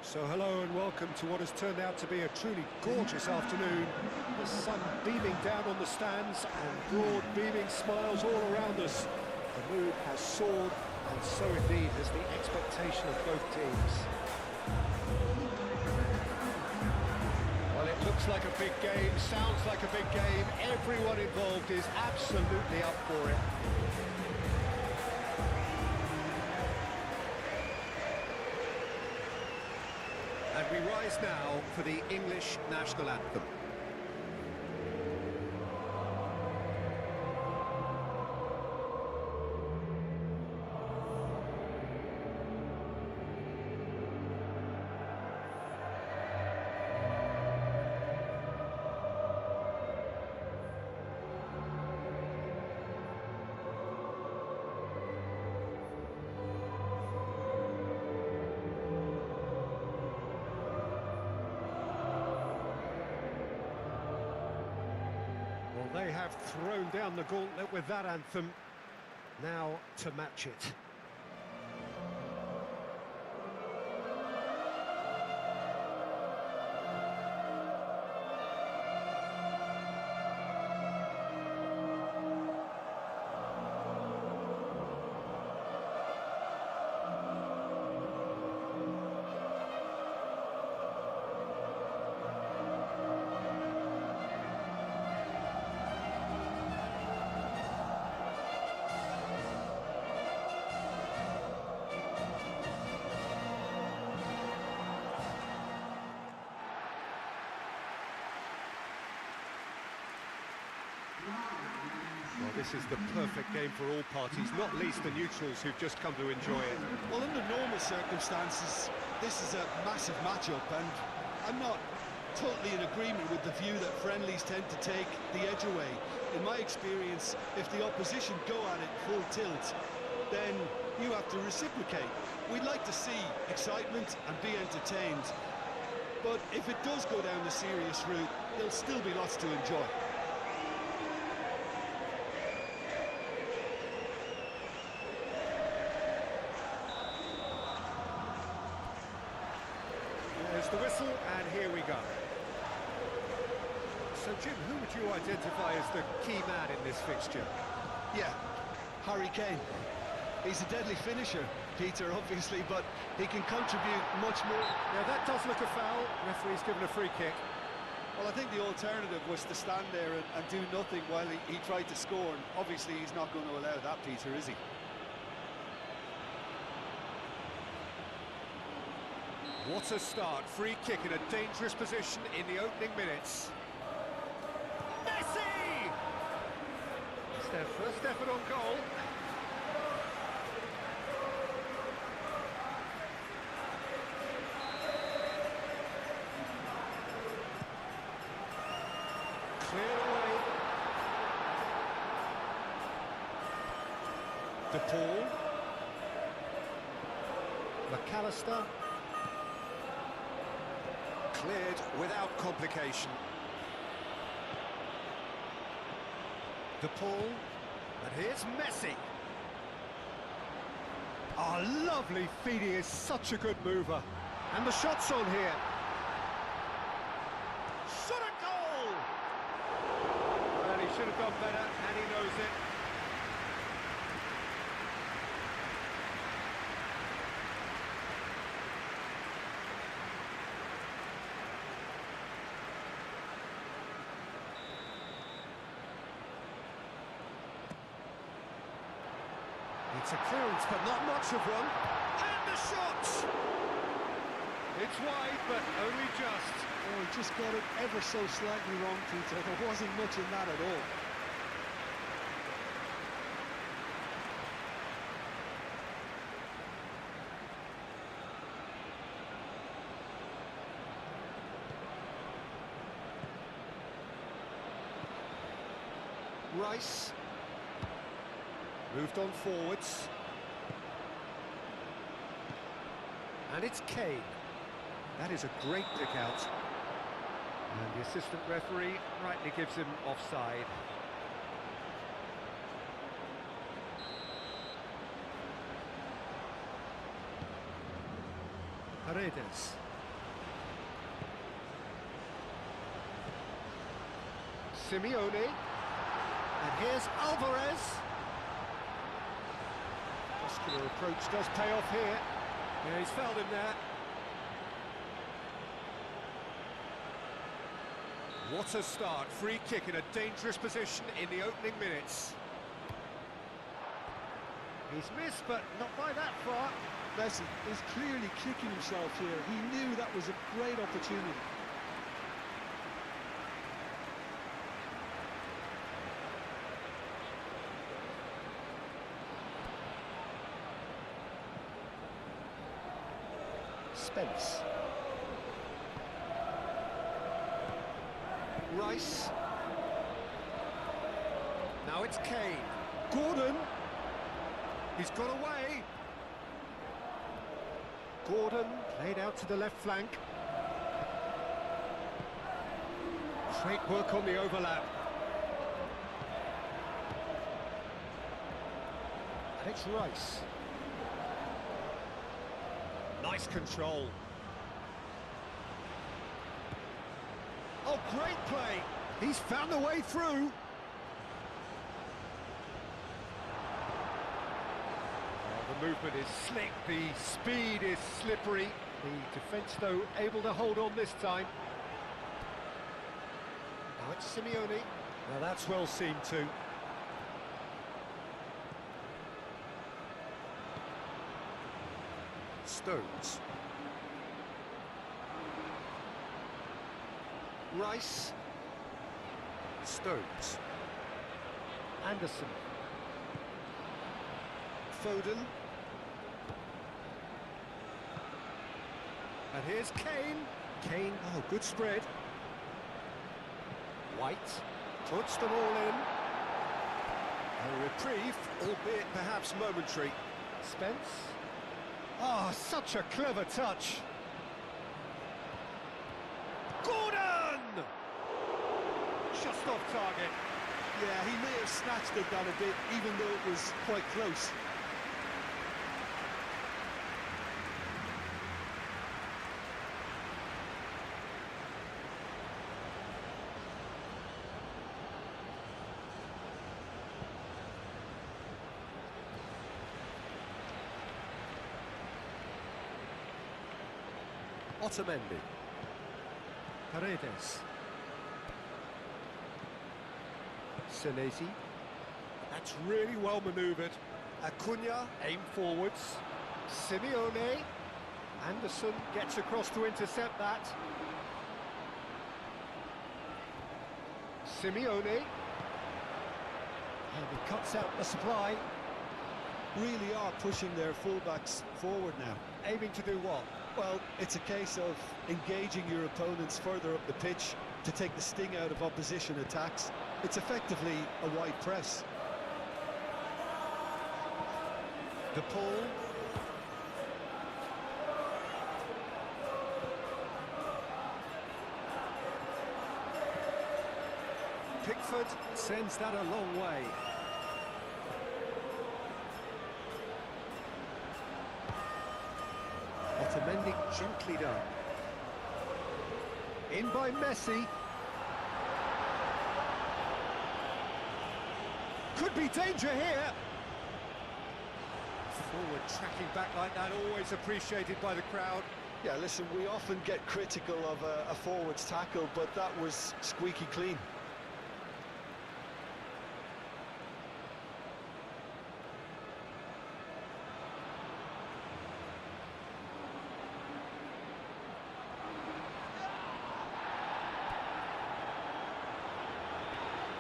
So hello and welcome to what has turned out to be a truly gorgeous afternoon. The sun beaming down on the stands and broad beaming smiles all around us. The mood has soared, and so indeed has the expectation of both teams. Well, it looks like a big game, sounds like a big game. Everyone involved is absolutely up for it. And we rise now for the English national anthem. They have thrown down the gauntlet with that anthem. Now to match it. Well, this is the perfect game for all parties, not least the neutrals who've just come to enjoy it. Well, under normal circumstances, this is a massive matchup, and I'm not totally in agreement with the view that friendlies tend to take the edge away. In my experience, if the opposition go at it full tilt, then you have to reciprocate. We'd like to see excitement and be entertained, but if it does go down the serious route, there'll still be lots to enjoy. There's the whistle, and here we go. So, Jim, who would you identify as the key man in this fixture? Yeah, Harry Kane. He's a deadly finisher, Peter, obviously, but he can contribute much more. Now, that does look a foul. Referee's given a free kick. Well, I think the alternative was to stand there and do nothing while he tried to score, and obviously he's not going to allow that, Peter, is he? What a start. Free kick in a dangerous position in the opening minutes. Messi! It's their first effort on goal. Cleared away. De Paul. McAllister. Cleared without complication. De Paul, and here's Messi. Oh, lovely feed, he is such a good mover. And the shot's on here. Shot a goal! Well, he should have done better, and he knows it. It's a clearance, but not much of one. And the shot! It's wide, but only just. Oh, he just got it ever so slightly wrong, Peter. There wasn't much in that at all. Rice. Moved on forwards. And it's Kane. That is a great pick out. And the assistant referee rightly gives him offside. Paredes. Simeone. And here's Alvarez. Muscular approach does pay off here. Yeah, he's fouled him there. What a start. Free kick in a dangerous position in the opening minutes. He's missed, but not by that far. Messi is clearly kicking himself here. He knew that was a great opportunity. Spence. Rice. Now it's Kane. Gordon. He's got away. Gordon played out to the left flank. Great work on the overlap. And it's Rice. Nice control. Oh, great play. He's found a way through. The movement is slick, the speed is slippery. The defence, though, able to hold on this time. Now it's Simeone. Now that's well seen too. Stones. Rice. Stones. Anderson. Foden. And here's Kane. Kane, oh, good spread. White puts them all in. A reprieve, albeit perhaps momentary. Spence. Oh, such a clever touch. Gordon! Just off target. Yeah, he may have snatched at that a bit, even though it was quite close. Otamendi. Paredes. Senesi. That's really well manoeuvred. Acuna, aim forwards. Simeone. Anderson gets across to intercept that. Simeone. And he cuts out the supply. Really are pushing their fullbacks forward now. Aiming to do what? Well, it's a case of engaging your opponents further up the pitch to take the sting out of opposition attacks. It's effectively a wide press. De Paul. Pickford sends that a long way. Otamendi gently done. In by Messi. Could be danger here. Forward tracking back like that, always appreciated by the crowd. Yeah, listen, we often get critical of a forward's tackle, but that was squeaky clean.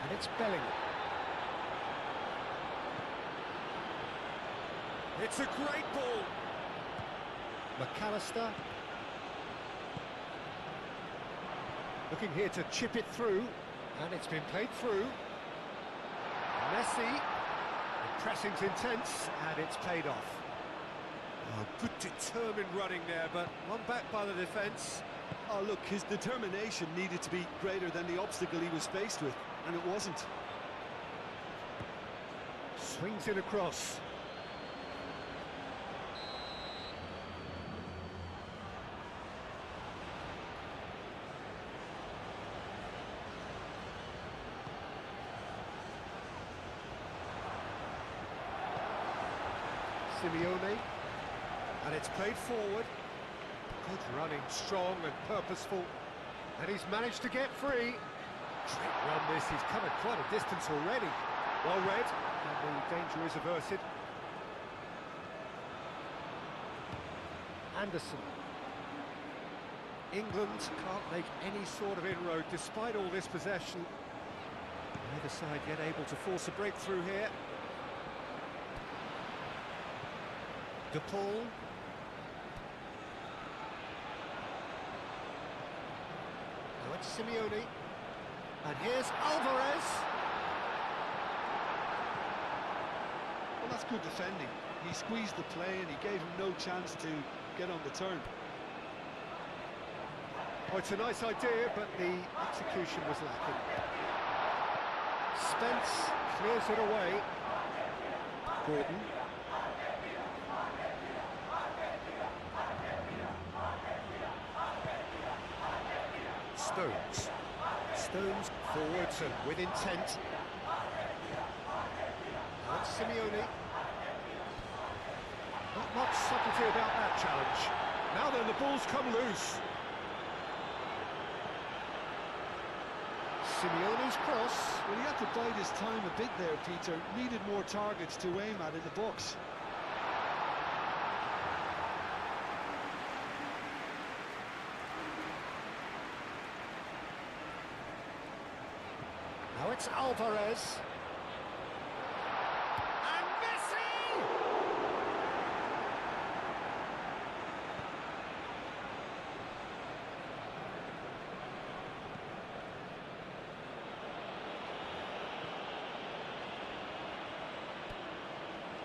And it's Bellingham. It's a great ball. McAllister. Looking here to chip it through. And it's been played through. Messi. The pressing's intense, and it's paid off. Oh, good determined running there, but one back by the defence. Oh, look, his determination needed to be greater than the obstacle he was faced with, and it wasn't. Swings it across. Simeone. And it's played forward. Good running, strong and purposeful. And he's managed to get free. Great run this, he's covered quite a distance already. Well read, and the danger is averted. Anderson. England can't make any sort of inroad despite all this possession. Neither side yet able to force a breakthrough here. De Paul. Now it's Simeone. And here's Alvarez. Well, that's good defending. He squeezed the play and he gave him no chance to get on the turn. Oh, it's a nice idea, but the execution was lacking. Spence clears it away. Gordon. Stones. Stones forwards and with intent. Now it's Simeone. Not much subtlety about that challenge. Now then, the ball's come loose. Simeone's cross. Well, he had to bide his time a bit there, Peter. Needed more targets to aim at in the box. Now it's Alvarez. And Messi!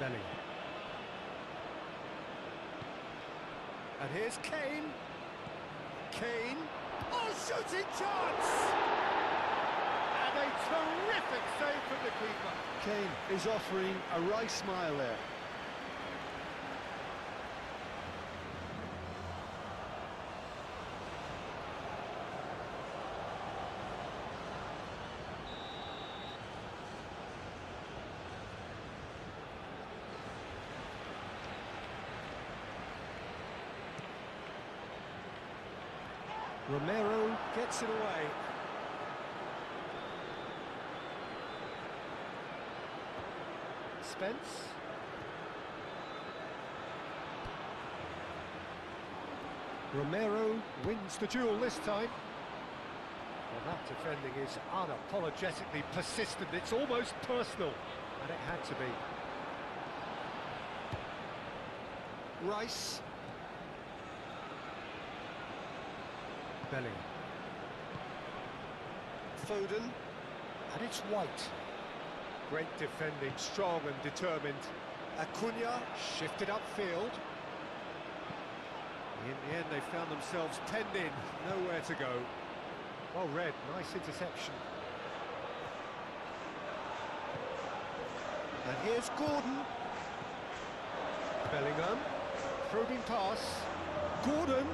Bellingham. And here's Kane. Kane. Oh, shooting chance! And a terrific save from the keeper. Kane is offering a wry smile there. Romero gets it away. Spence. Romero wins the duel this time. Well, that defending is unapologetically persistent. It's almost personal, and it had to be. Rice. Bellingham. Foden. And it's White. Great defending, strong and determined. Acuna shifted upfield. In the end, they found themselves penned in, nowhere to go. Well read, nice interception. And here's Gordon. Bellingham. Probing pass. Gordon.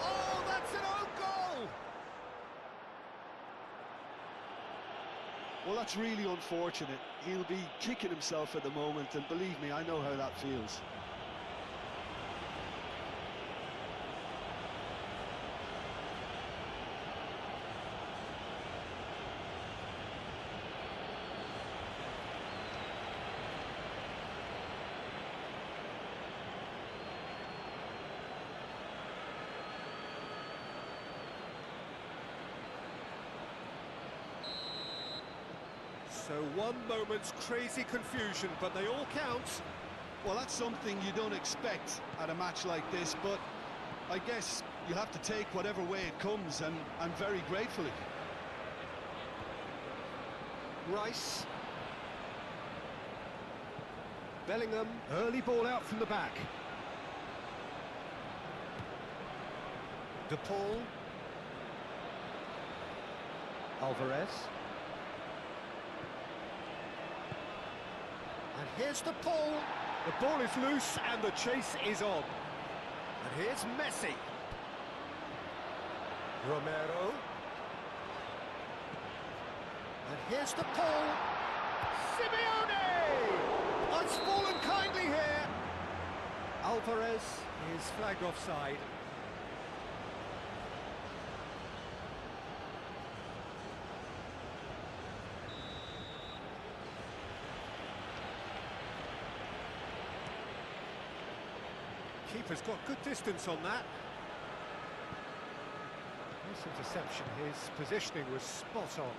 Oh, that's an own goal! Well, that's really unfortunate. He'll be kicking himself at the moment, and believe me, I know how that feels. So one moment's crazy confusion, but they all count. Well, that's something you don't expect at a match like this, but I guess you have to take whatever way it comes, and very gratefully. Rice. Bellingham, early ball out from the back. De Paul. Alvarez. And here's De Paul. The ball is loose and the chase is on. And here's Messi. Romero. And here's De Paul. Simeone! Oh, it's fallen kindly here. Alvarez is flagged offside. Keeper's got good distance on that. Nice interception. His positioning was spot on.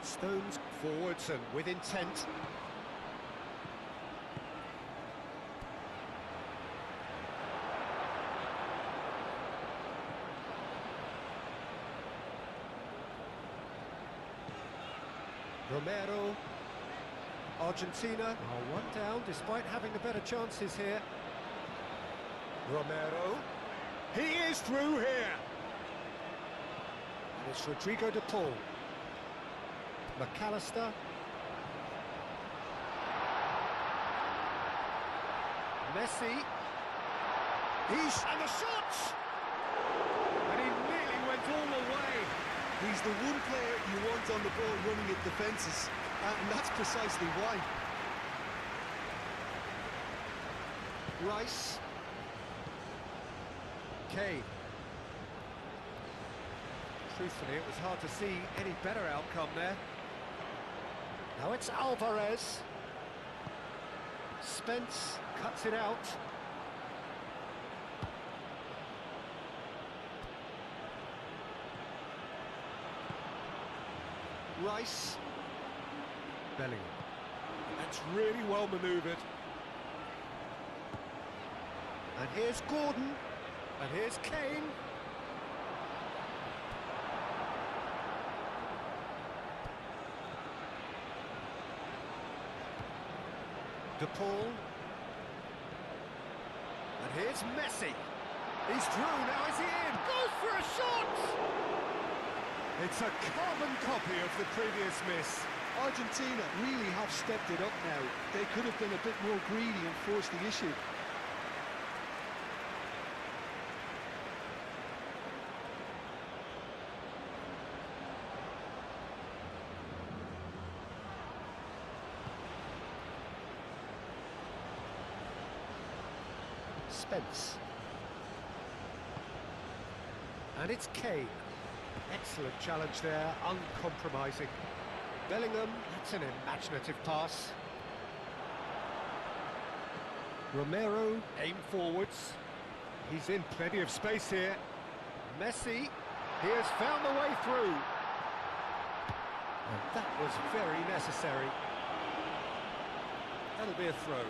Stones forwards and with intent. Romero. Argentina are one down despite having the better chances here. Romero. He is through here. And it's Rodrigo de Paul. McAllister. Messi. And the shots! And he nearly went all the way. He's the one player you want on the ball running at defences, and that's precisely why. Rice. Kane. Truthfully, it was hard to see any better outcome there. Now it's Alvarez. Spence cuts it out. Rice. Bellingham. That's really well manoeuvred. And here's Gordon. And here's Kane. De Paul. And here's Messi. He's through, now is he in? Goes for a shot! It's a carbon copy of the previous miss. Argentina really have stepped it up now. They could have been a bit more greedy and forced the issue. Spence. And it's Kane. Excellent challenge there, uncompromising. Bellingham, that's an imaginative pass. Romero, aim forwards. He's in plenty of space here. Messi, he has found the way through. And that was very necessary. That'll be a throw.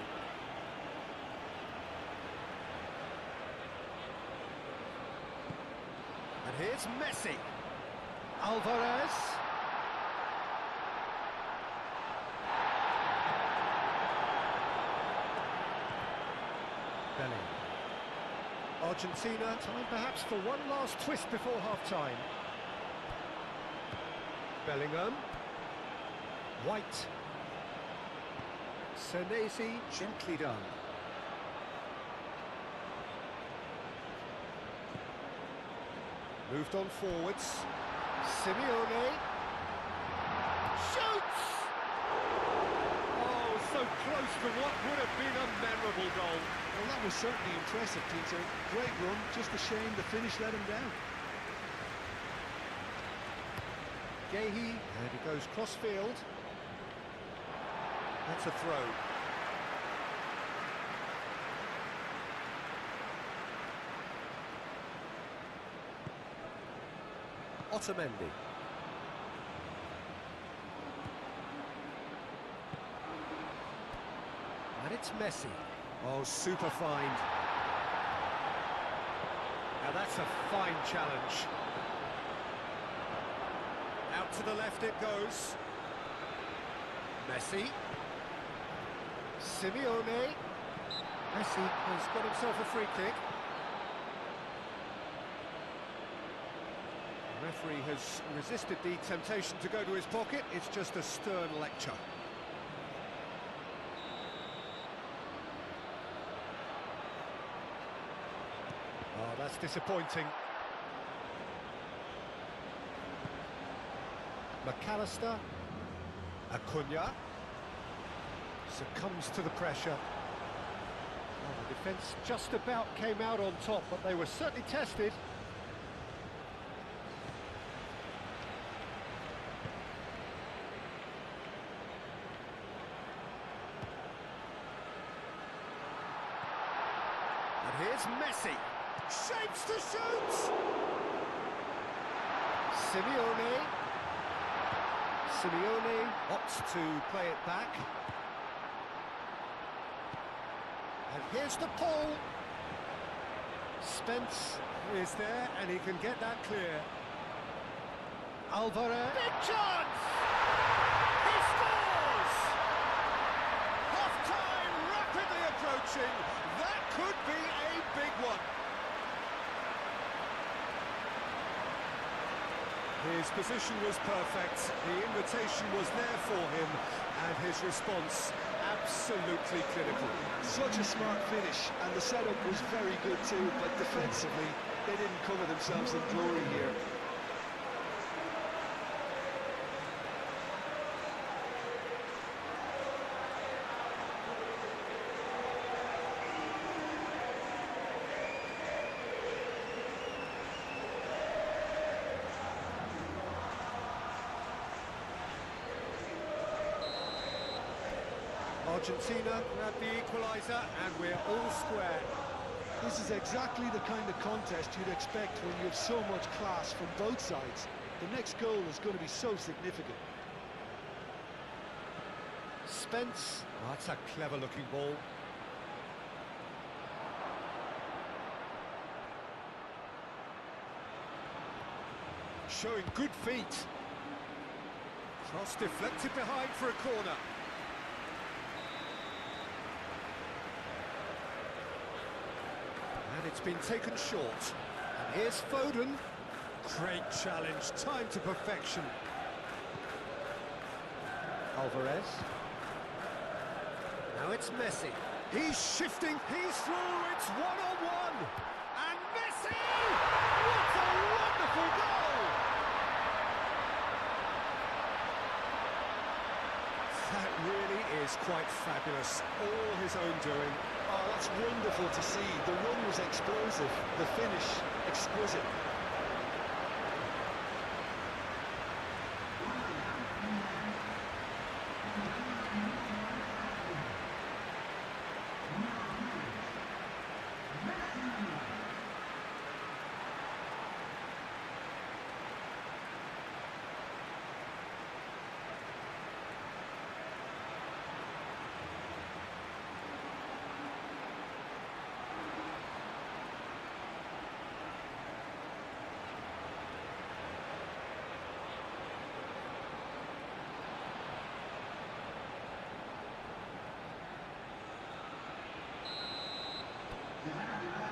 And here's Messi. Alvarez. Bellingham. Argentina, time perhaps for one last twist before half-time. Bellingham. White. Senesi, gently done. Moved on forwards. Simeone. Shoots! Oh, so close to what would have been a memorable goal. Well, that was certainly impressive, Peter. Great run, just a shame the finish let him down. Leaguye, and he goes cross-field. That's a throw. Otamendi. And it's Messi. Oh, super find. Now that's a fine challenge. Out to the left it goes. Messi. Simeone. Messi has got himself a free kick. The referee has resisted the temptation to go to his pocket. It's just a stern lecture. Oh, that's disappointing. McAllister. Acuna. Succumbs to the pressure. Well, the defence just about came out on top, but they were certainly tested. And here's Messi. Shapes to shoot! Simeone opts to play it back. And here's the pull. Spence is there, and he can get that clear. Alvarez. Big chance! He scores! Half-time rapidly approaching. That could be a big one. His position was perfect, the invitation was there for him, and his response absolutely clinical. Such a smart finish, and the setup was very good too, but defensively, they didn't cover themselves in glory here. Argentina grabbed the equaliser, and we're all square. This is exactly the kind of contest you'd expect when you have so much class from both sides. The next goal is going to be so significant. Spence, oh, that's a clever-looking ball. Showing good feet. Cross deflected behind for a corner. And it's been taken short. And here's Foden. Great challenge, time to perfection. Alvarez. Now it's Messi. He's shifting, he's through, it's one-on-one. And Messi! What a wonderful goal! That really is quite fabulous, all his own doing. Oh, that's wonderful to see. The run was explosive, the finish exquisite.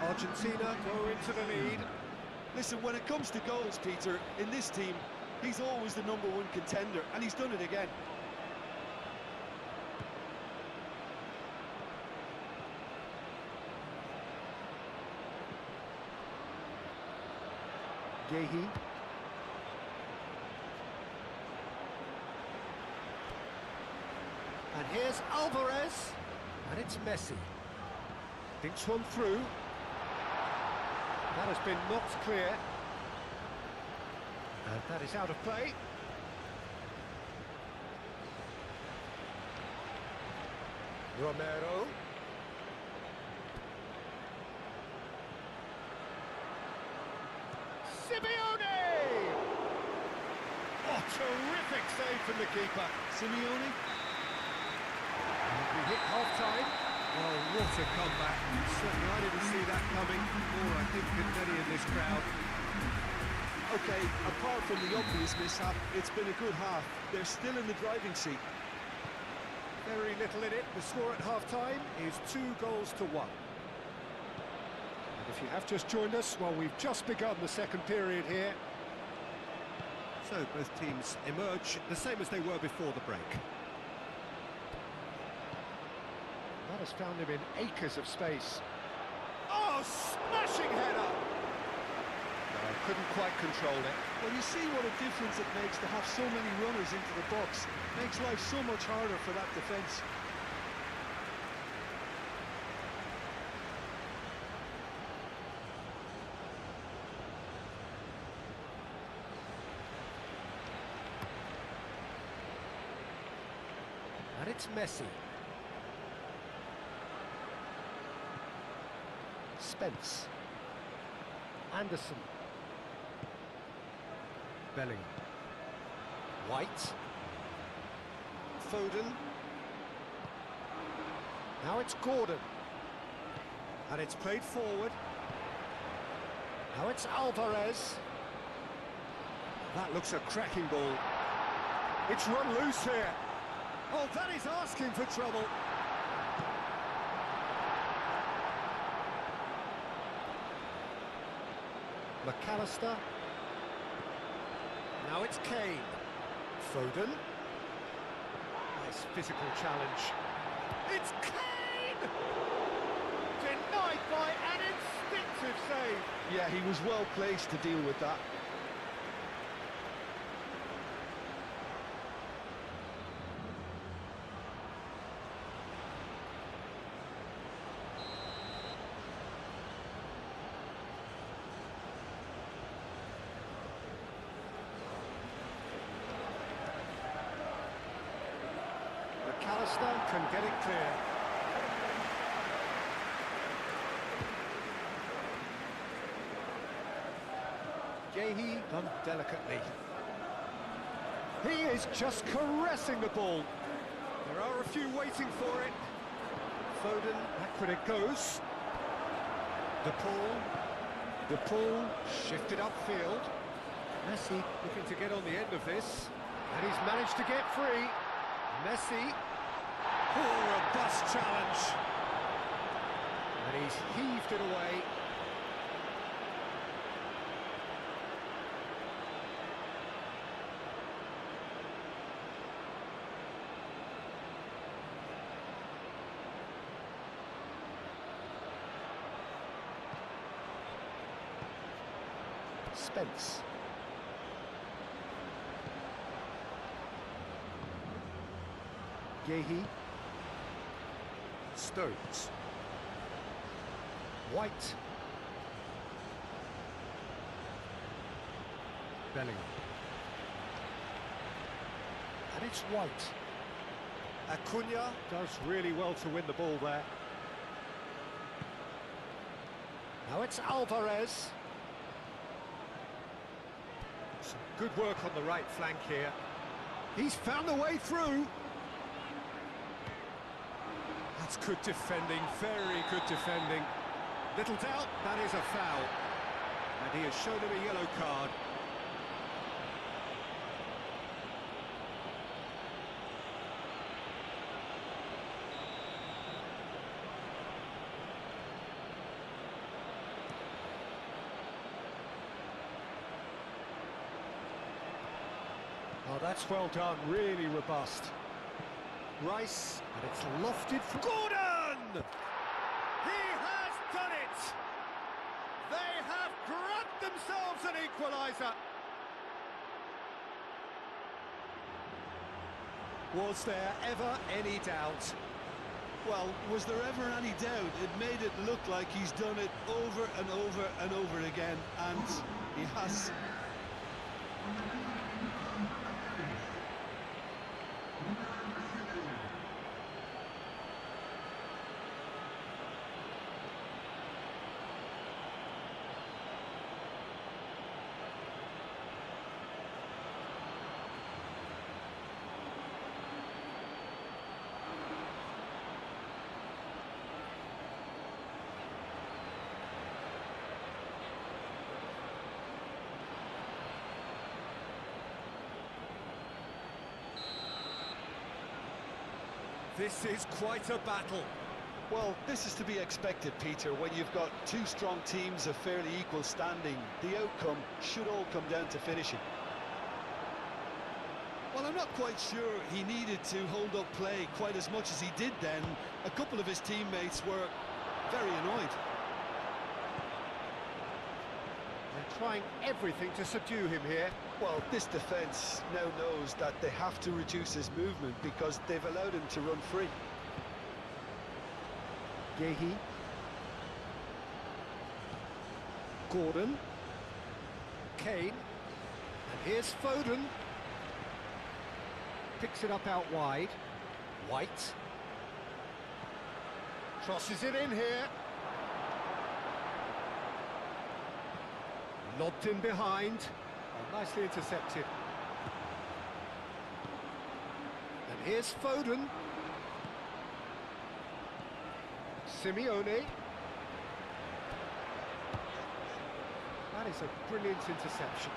Argentina go into the lead. Listen, when it comes to goals, Peter, in this team, he's always the #1 contender, and he's done it again. Leaguye. And here's Alvarez. And it's Messi. Thinks one through. That has been knocked clear. And that is out of play. Romero. Simeone! Oh, terrific save from the keeper. Simeone? And we hit half-time. Oh, what a comeback. Certainly I didn't see that coming, or I think could many in this crowd. OK, apart from the obvious mishap, it's been a good half. They're still in the driving seat. Very little in it. The score at half-time is 2-1. And if you have just joined us, well, we've just begun the second period here. So both teams emerge the same as they were before the break. That has found him in acres of space. Oh, smashing header! No, couldn't quite control it. Well, you see what a difference it makes to have so many runners into the box. Makes life so much harder for that defence. And it's Messi. Spence. Anderson. Bellingham. White. Foden. Now it's Gordon. And it's played forward. Now it's Alvarez. That looks a cracking ball. It's run loose here. Oh, that is asking for trouble. McAllister. Now it's Kane. Foden. Nice physical challenge. It's Kane! Denied by an instinctive save. Yeah, he was well placed to deal with that. McAllister can get it clear. Yehi done delicately. He is just caressing the ball. There are a few waiting for it. Foden, backward it goes. De Paul shifted upfield. Messi looking to get on the end of this. And he's managed to get free. Messi. Oh, robust challenge. And he's heaved it away. Spence. Yehi. Stones. White. Bellingham. And it's White. Acuna does really well to win the ball there. Now it's Alvarez. Some good work on the right flank here. He's found a way through. That's good defending, very good defending. Little doubt, that is a foul. And he has shown him a yellow card. Oh, that's well done, really robust. Rice, and it's lofted for Gordon! He has done it! They have grabbed themselves an equaliser. Was there ever any doubt? Well, was there ever any doubt? It made it look like he's done it over and over and over again, and he has. This is quite a battle. Well, this is to be expected, Peter, when you've got two strong teams of fairly equal standing. The outcome should all come down to finishing. Well, I'm not quite sure he needed to hold up play quite as much as he did then. A couple of his teammates were very annoyed. And trying everything to subdue him here. Well, this defence now knows that they have to reduce his movement because they've allowed him to run free. Leaguye. Gordon. Kane. And here's Foden. Picks it up out wide. White. Crosses it in here. Lobbed in behind. Oh, nicely intercepted. And here's Foden. Simeone. That is a brilliant interception.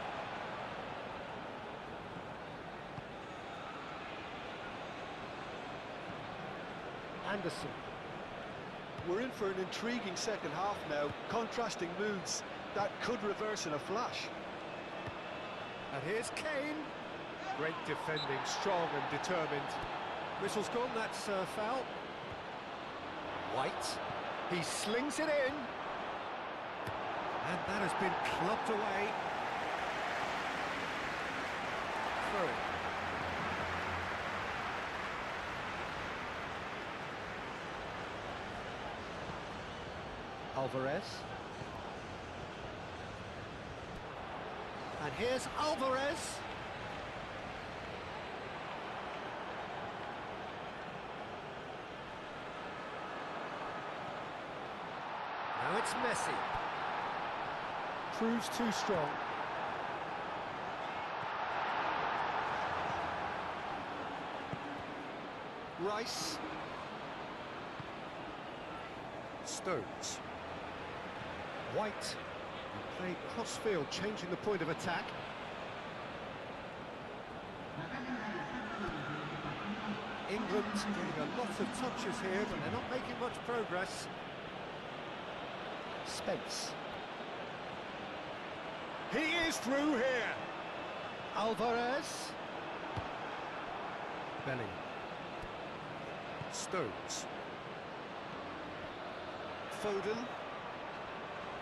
Anderson. We're in for an intriguing second half now, contrasting moods that could reverse in a flash. And here's Kane. Great defending, strong and determined. Whistle's gone, that's foul. White. He slings it in. And that has been clubbed away. Throw. Alvarez. And here's Alvarez. Now it's Messi. Proves too strong. Rice. Stones. White. Played cross-field, changing the point of attack. England getting a lot of touches here, but they're not making much progress. Spence. He is through here. Alvarez. Bellingham. Stones. Foden.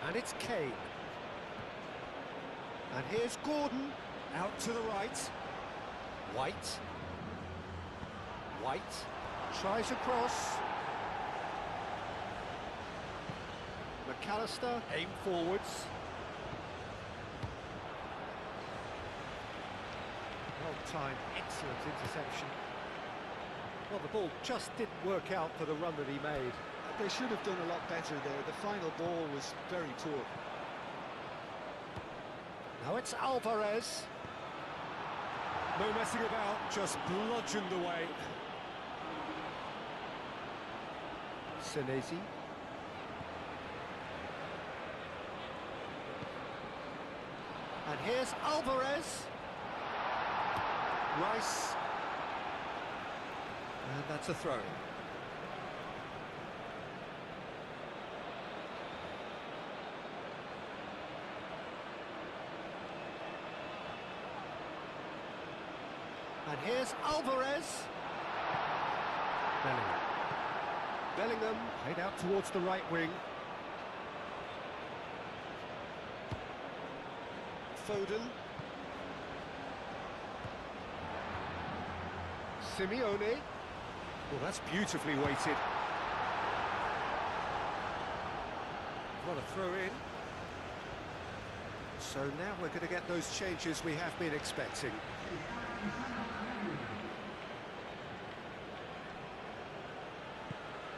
And it's Kane. And here's Gordon, out to the right. White. White. Tries across. McAllister, aim forwards. Well-timed, excellent interception. Well, the ball just didn't work out for the run that he made. They should have done a lot better there. The final ball was very poor. Now it's Alvarez. No messing about, just bludgeoned away. Senesi. And here's Alvarez. Rice. And that's a throw. And here's Alvarez. Bellingham. Bellingham played out towards the right wing. Foden. Simeone. Well, that's beautifully weighted. What a throw in. So now we're going to get those changes we have been expecting.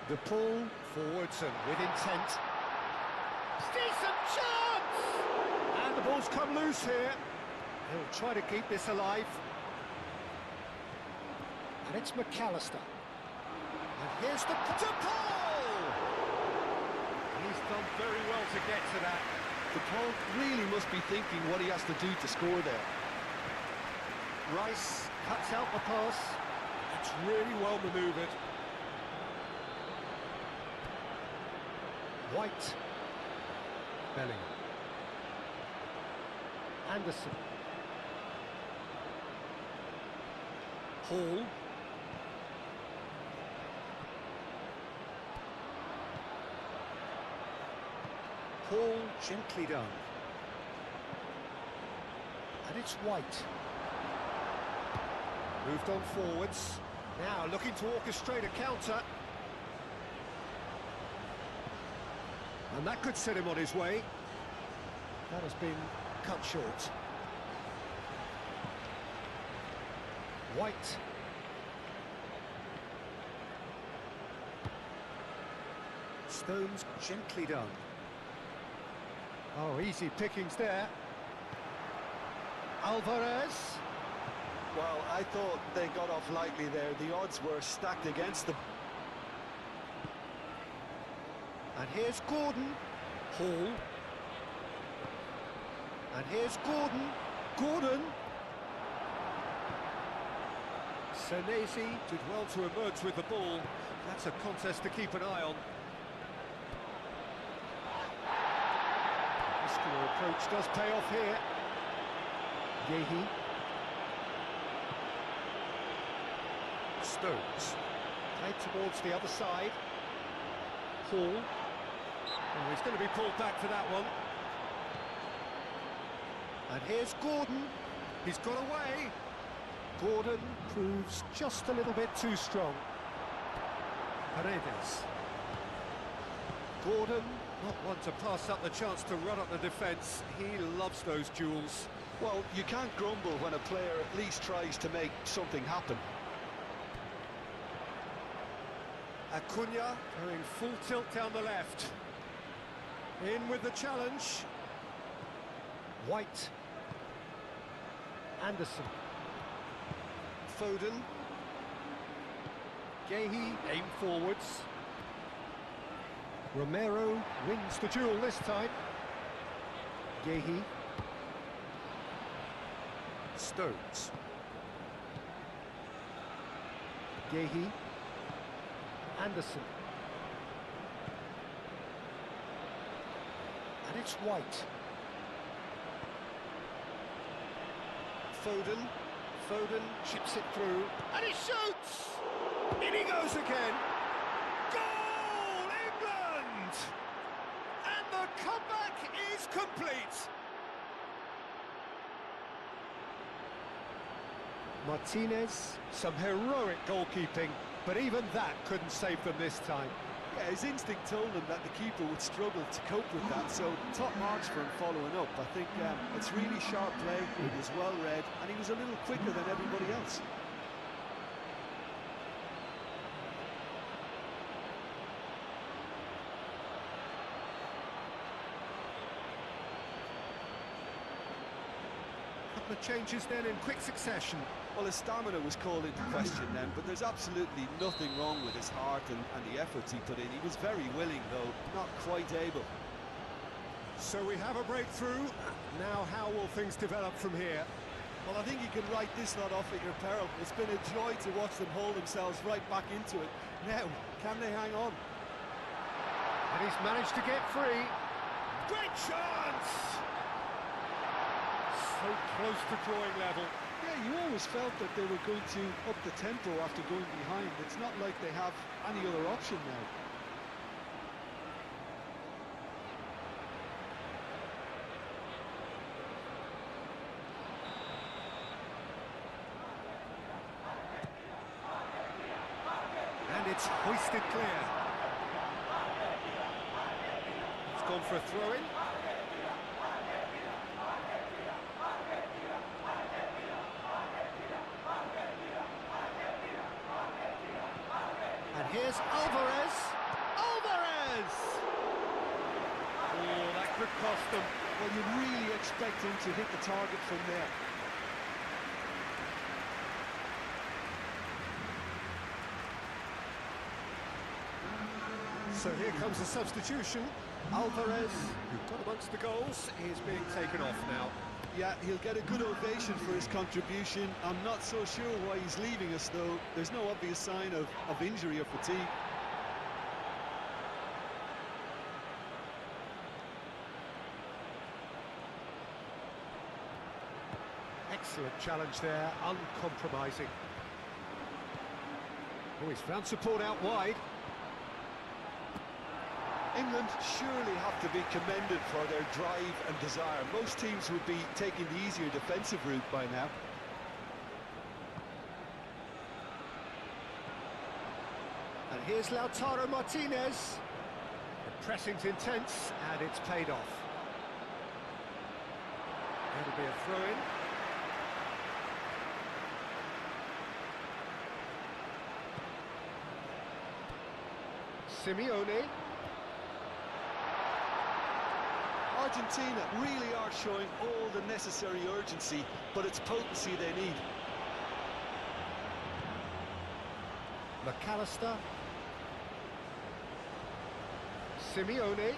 The pull forwards and with intent. Decent chance! And the ball's come loose here. He'll try to keep this alive. And it's McAllister. And here's the Paul! He's done very well to get to that. Paul really must be thinking what he has to do to score there. Rice cuts out the pass. That's really well manoeuvred. White. Bellingham. Anderson. Hall. Hall, gently done. it's White. Moved on forwards. Now looking to orchestrate a counter. And that could set him on his way. That has been cut short. White. Stones gently done. Oh, easy pickings there. Alvarez. Well, I thought they got off lightly there. The odds were stacked against them. And here's Gordon. Hall. And here's Gordon. Gordon. Senesi did well to emerge with the ball. That's a contest to keep an eye on. Muscular approach does pay off here. Yehi. Stones. Played towards the other side. Hall. Oh, he's going to be pulled back for that one. And here's Gordon. He's got away. Gordon proves just a little bit too strong. Paredes. Gordon, not one to pass up the chance to run up the defence. He loves those duels. Well, you can't grumble when a player at least tries to make something happen. Acuna going full tilt down the left. In with the challenge. White. Anderson. Foden. Yehi, aim forwards. Romero wins the duel this time. Yehi. Stones. Yehi. Anderson. And it's White. Foden. Foden chips it through. And he shoots! In he goes again. Goal, England! And the comeback is complete. Martinez, some heroic goalkeeping, but even that couldn't save them this time. Yeah, his instinct told him that the keeper would struggle to cope with that, so top marks for him following up. I think it's really sharp play, it was well read, and he was a little quicker than everybody else. Couple of changes then in quick succession. Well, his stamina was called into question then, but there's absolutely nothing wrong with his heart and the efforts he put in. He was very willing, though, not quite able. So we have a breakthrough. Now how will things develop from here? Well, I think you can write this lot off at your peril. It's been a joy to watch them haul themselves right back into it. Now, can they hang on? And he's managed to get free. Great chance! So close to drawing level. Yeah, you always felt that they were going to up the tempo after going behind. It's not like they have any other option now. And it's hoisted clear. It's gone for a throw-in. And here's Alvarez. Alvarez! Oh, that could cost them. Well, you'd really expect him to hit the target from there. So here comes the substitution. Alvarez, who got amongst the goals, is being taken off now. Yeah, he'll get a good ovation for his contribution. I'm not so sure why he's leaving us, though. There's no obvious sign of injury or fatigue. Excellent challenge there, uncompromising. Oh, he's found support out wide. England surely have to be commended for their drive and desire. Most teams would be taking the easier defensive route by now. And here's Lautaro Martinez. The pressing's intense, and it's paid off. It'll be a throw-in. Simeone. Argentina really are showing all the necessary urgency, but it's potency they need. McAllister. Simeone.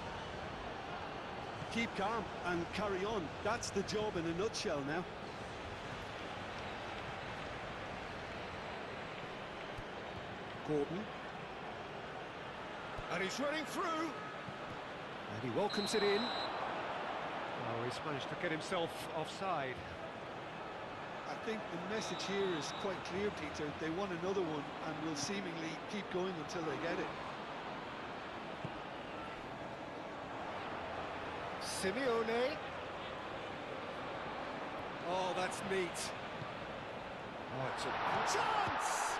Keep calm and carry on. That's the job in a nutshell now. Gordon. And he's running through. And he welcomes it in. Oh, he's managed to get himself offside. I think the message here is quite clear, Peter. They want another one and will seemingly keep going until they get it. Simeone. Oh, that's neat. Oh, it's a chance!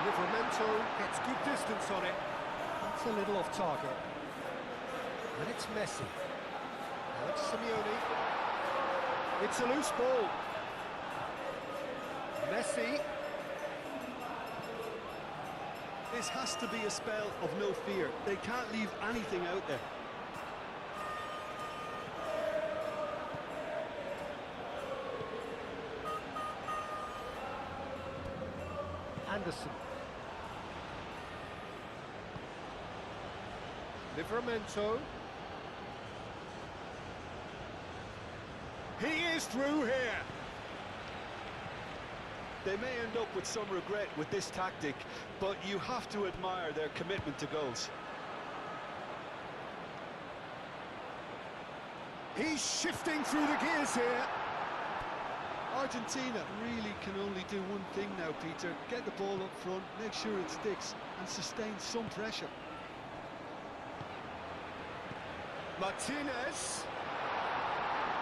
Livramento gets good distance on it. That's a little off target. And it's Messi. Now it's Simeone. It's a loose ball. Messi. This has to be a spell of no fear. They can't leave anything out there. Anderson. Livramento. He is through here. They may end up with some regret with this tactic, but you have to admire their commitment to goals. He's shifting through the gears here. Argentina really can only do one thing now, Peter. Get the ball up front, make sure it sticks, and sustain some pressure. Martinez.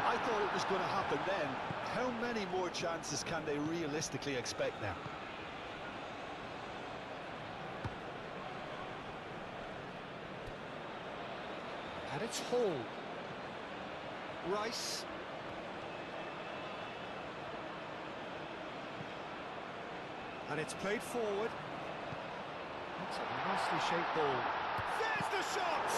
I thought it was going to happen then. How many more chances can they realistically expect now? And it's Hall. Rice. And it's played forward. That's a nicely shaped ball. There's the shot!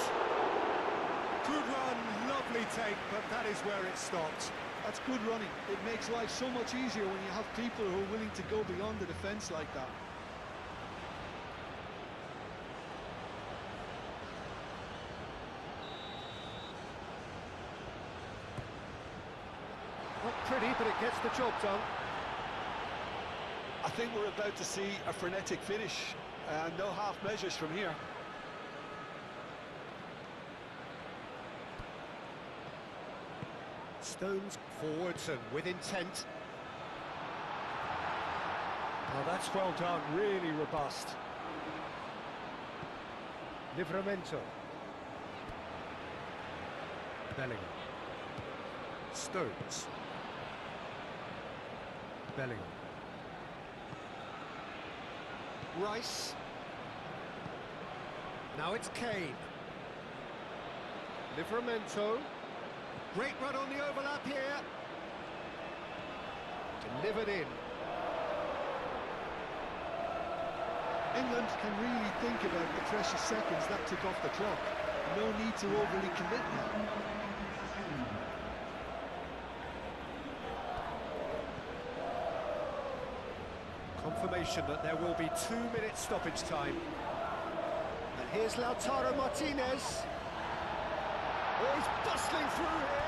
Good run, lovely take, but that is where it stopped. That's good running. It makes life so much easier when you have people who are willing to go beyond the defence like that. Not pretty, but it gets the job done. I think we're about to see a frenetic finish, and no half measures from here. Stones forwards and with intent. Oh, that's well done, really robust. Livramento. Bellingham. Stones. Bellingham. Rice. Now it's Kane. Livramento. Great run on the overlap here. Delivered in. England can really think about the precious seconds that took off the clock. No need to overly commit now. Confirmation that there will be 2 minutes stoppage time. And here's Lautaro Martinez. Oh, he's bustling through here.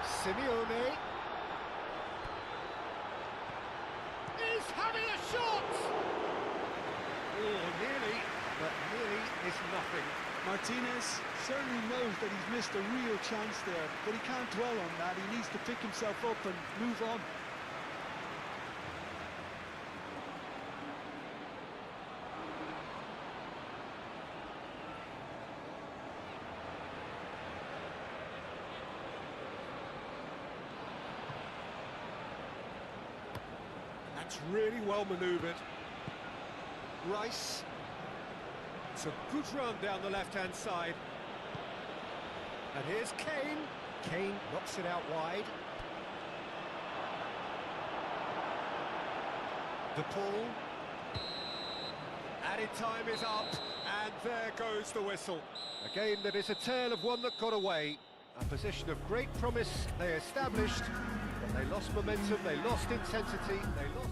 Simeone. He's having a shot! Oh, nearly, but nearly is nothing. Martinez certainly knows that he's missed a real chance there, but he can't dwell on that. He needs to pick himself up and move on. That's really well manoeuvred. Rice. It's a good run down the left-hand side. And here's Kane. Kane knocks it out wide. De Paul. Added time is up, and there goes the whistle. A game that is a tale of one that got away. A position of great promise they established, but they lost momentum, they lost intensity, they lost...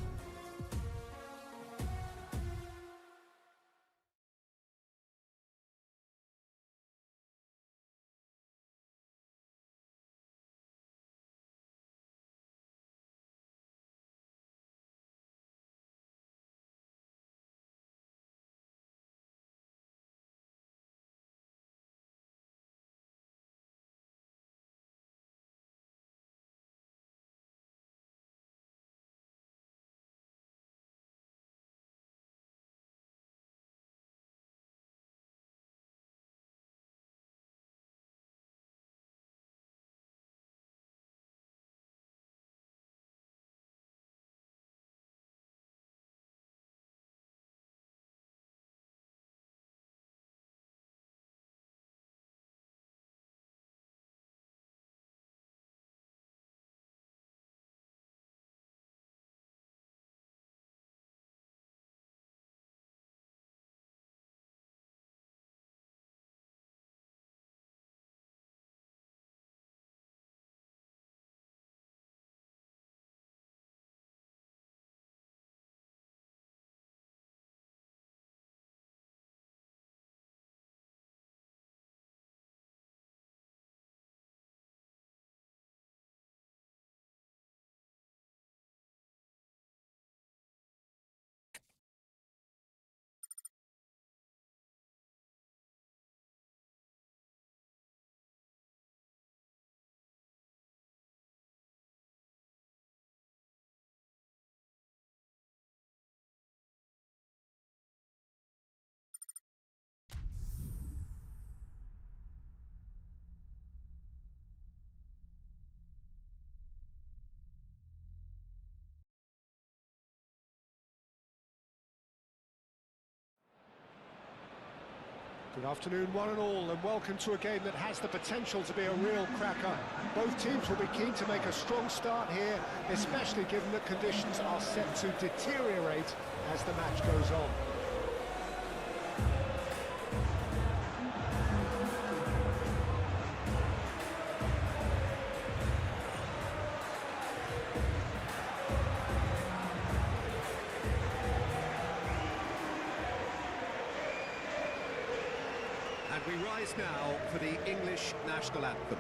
Good afternoon, one and all, and welcome to a game that has the potential to be a real cracker. Both teams will be keen to make a strong start here, especially given that conditions are set to deteriorate as the match goes on. And we rise now for the English national anthem.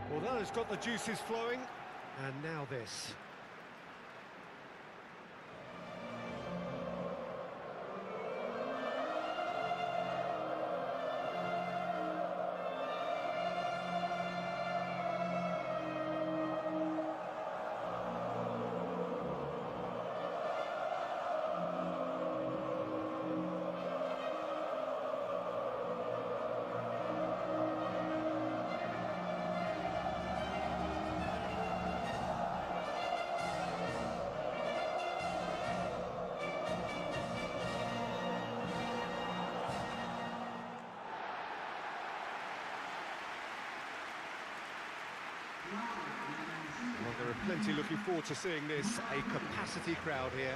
Well, that has got the juices flowing, and now this. Well, there are plenty looking forward to seeing this, a capacity crowd here.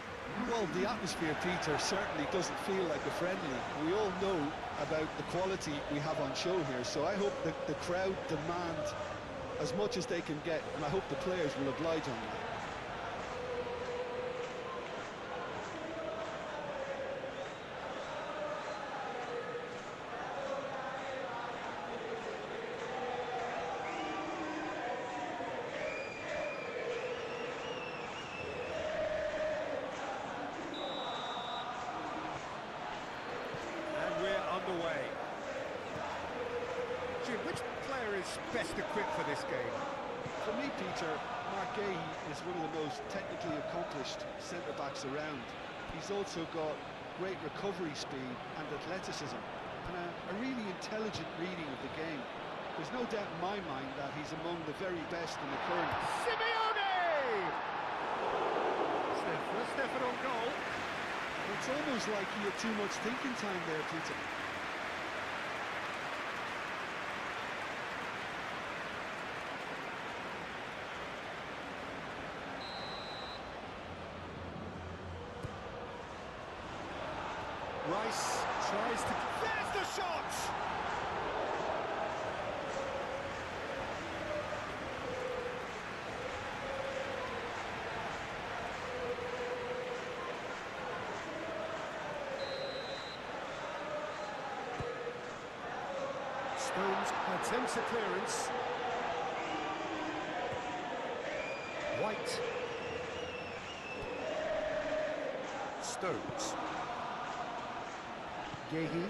Well, the atmosphere, Peter, certainly doesn't feel like a friendly. We all know about the quality we have on show here, so I hope that the crowd demand as much as they can get, and I hope the players will oblige on that. best equipped for this game. For me, Peter, Leaguye is one of the most technically accomplished centre-backs around. He's also got great recovery speed and athleticism, and a really intelligent reading of the game. There's no doubt in my mind that he's among the very best in the current. Simeone! Stefan on goal. It's almost like he had too much thinking time there, Peter. Rice tries to... There's the shot! Stones attempts a clearance. White. Stones. Yehi.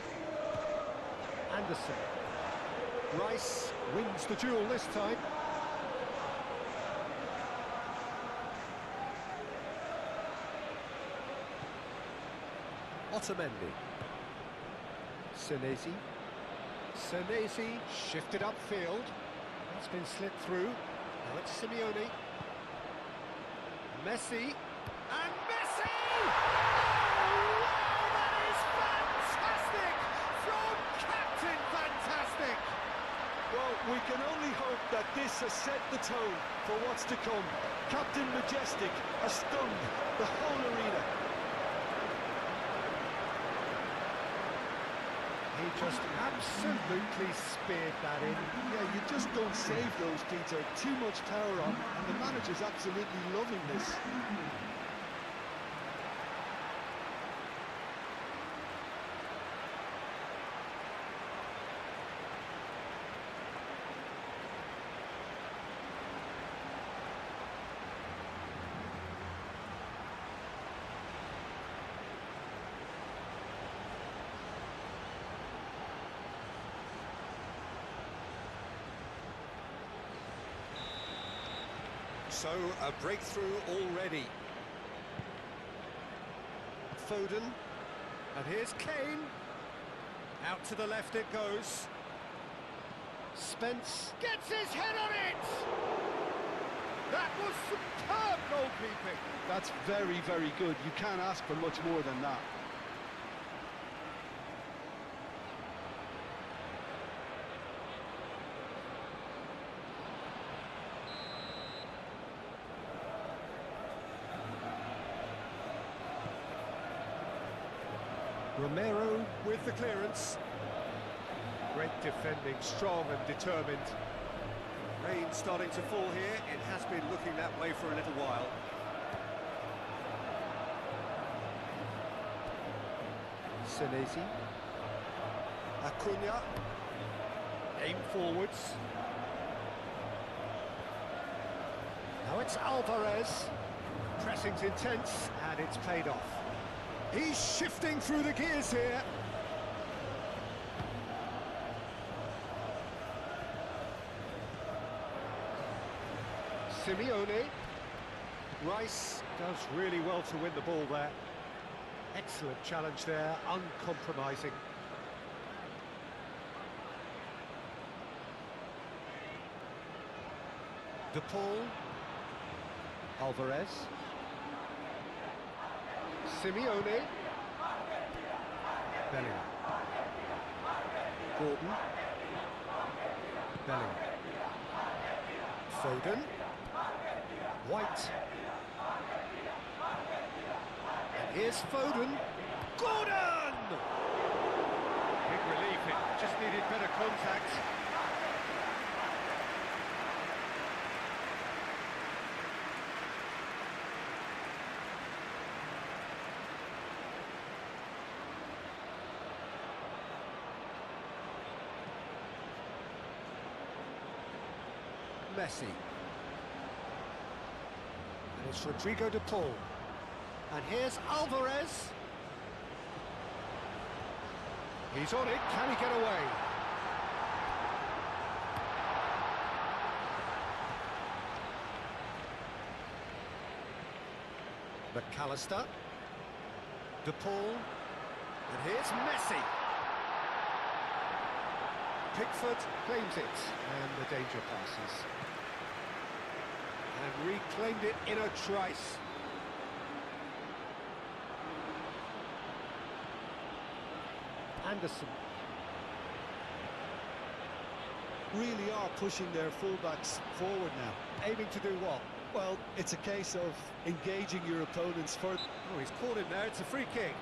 Anderson. Rice wins the duel this time. Otamendi. Senesi. Senesi shifted upfield. That's been slipped through. Now it's Simeone. Messi. And Messi! Oh, wow, that is fantastic! From Captain Fantastic! Well, we can only hope that this has set the tone for what's to come. Captain Majestic has stunned the whole arena. He just absolutely speared that in. Yeah, you just don't save those, Peter. Too much power on, and the manager's absolutely loving this. So, a breakthrough already. Foden. And here's Kane. Out to the left it goes. Spence gets his head on it! That was superb goalkeeping. That's very, very good. You can't ask for much more than that. Romero with the clearance. Great defending, strong and determined. Rain starting to fall here. It has been looking that way for a little while. Senesi. Acuna. Aim forwards. Now it's Alvarez. Pressing's intense and it's paid off. He's shifting through the gears here. Simeone. Rice does really well to win the ball there. Excellent challenge there, uncompromising. De Paul. Alvarez. Simeone. Bellingham. Gordon. Bellingham. Foden. White. And here's Foden. Gordon! Big relief, it just needed better contact. Messi. And it's Rodrigo de Paul. And here's Alvarez. He's on it, can he get away? McAllister. De Paul. And here's Messi. Pickford claims it, and the danger passes. And reclaimed it in a trice. Anderson. Really are pushing their fullbacks forward now. Aiming to do what? Well, it's a case of engaging your opponents further. Oh, he's caught in there, it's a free kick.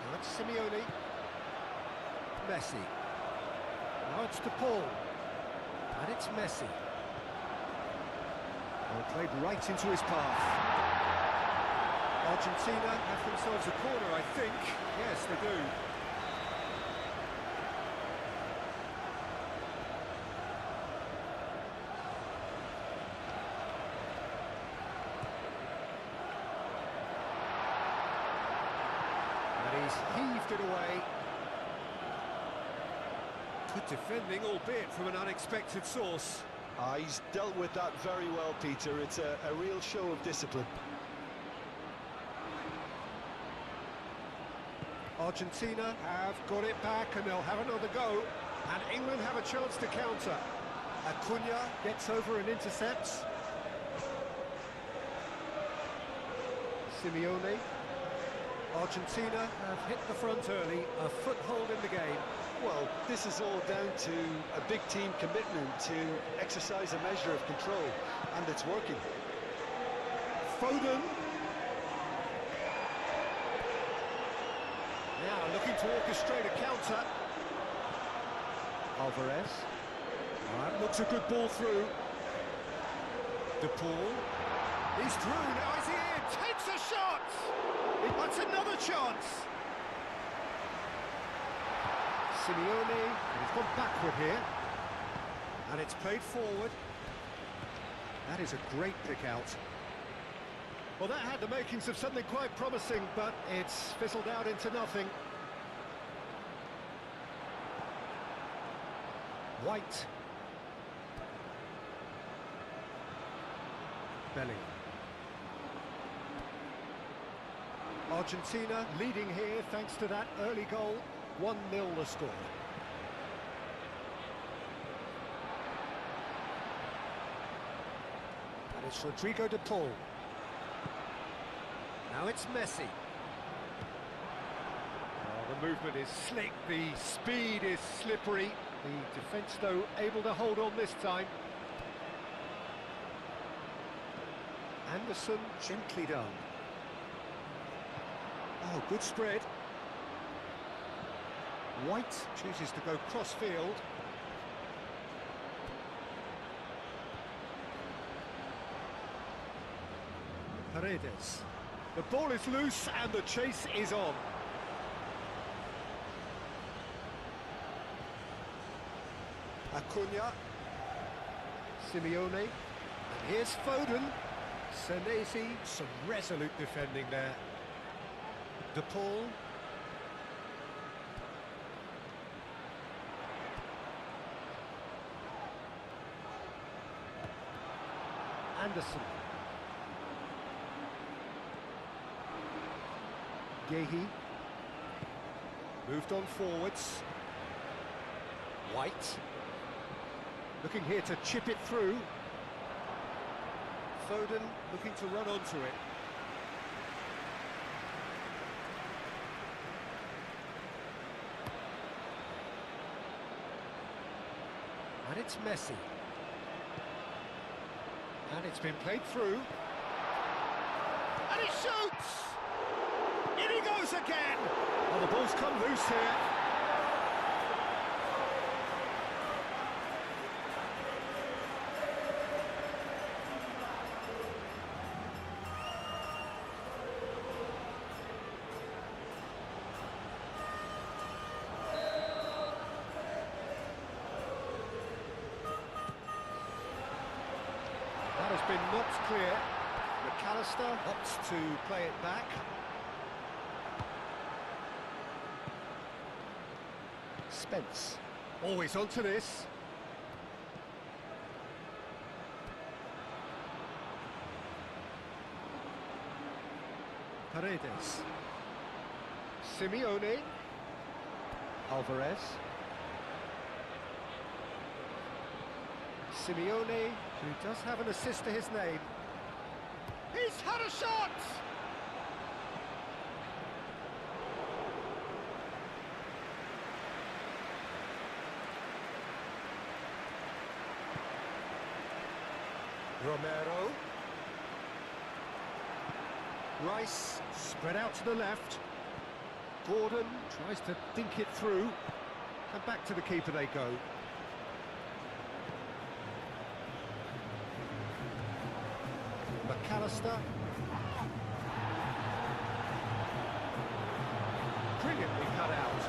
Now it's Simeone. Messi. Now it's De Paul. And it's Messi. Well, played right into his path. Argentina have themselves a corner, I think. Yes, they do. And he's heaved it away. Good defending, albeit from an unexpected source. He's dealt with that very well, Peter. It's a real show of discipline. Argentina have got it back and they'll have another go. And England have a chance to counter. Acuna gets over and intercepts. Simeone. Argentina have hit the front early, a foothold in the game. Well, this is all down to a big team commitment to exercise a measure of control, and it's working. Foden. Now looking to orchestrate a counter. Alvarez. All right, looks a good ball through. De Paul. He's through, now is he in? Takes a shot! He wants another chance. Simeone, he's gone backward here. And it's played forward. That is a great pick out. Well, that had the makings of something quite promising, but it's fizzled out into nothing. White. Bellingham. Argentina leading here thanks to that early goal. 1-0 the score. And it's Rodrigo de Paul. Now it's Messi. Oh, the movement is slick, the speed is slippery. The defence, though, able to hold on this time. Anderson gently done. Oh, good spread. White chooses to go cross-field. Paredes. The ball is loose and the chase is on. Acuna. Simeone. And here's Foden. Senesi. Some resolute defending there. De Paul. Anderson. Leaguye. Moved on forwards. White. Looking here to chip it through. Foden looking to run onto it. And it's Messi. And it's been played through. And he shoots! In he goes again! Well, the ball's come loose here. That has been knocked clear. McAllister opts to play it back. Spence. Always onto this. Paredes. Simeone. Alvarez. Simeone, who does have an assist to his name. He's had a shot! Romero. Rice, spread out to the left. Gordon tries to dink it through. And back to the keeper they go. McAllister. Brilliantly cut out.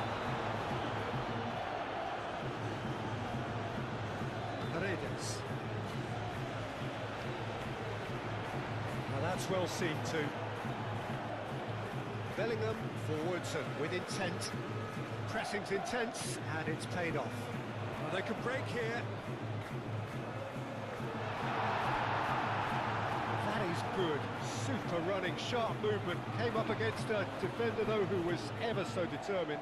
Paredes. Now that's well seen too. Bellingham forwards and with intent. Pressing's intense and it's paid off. Well, they could break here. That is good. Super running, sharp movement. Came up against a defender though who was ever so determined.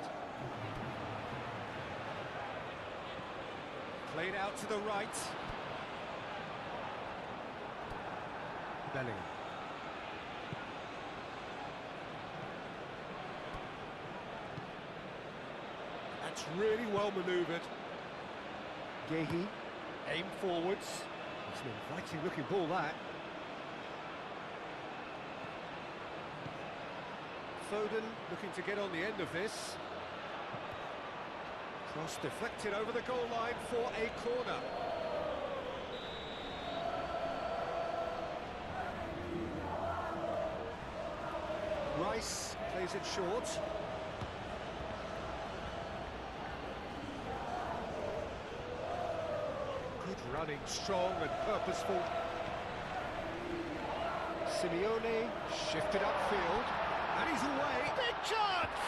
Played out to the right. Bellingham. That's really well manoeuvred. Guehi, aim forwards. It's an inviting looking ball, that. Foden looking to get on the end of this. Cross deflected over the goal line for a corner. Rice plays it short. Good running, strong and purposeful. Simeone shifted upfield, and he's away. Big chance!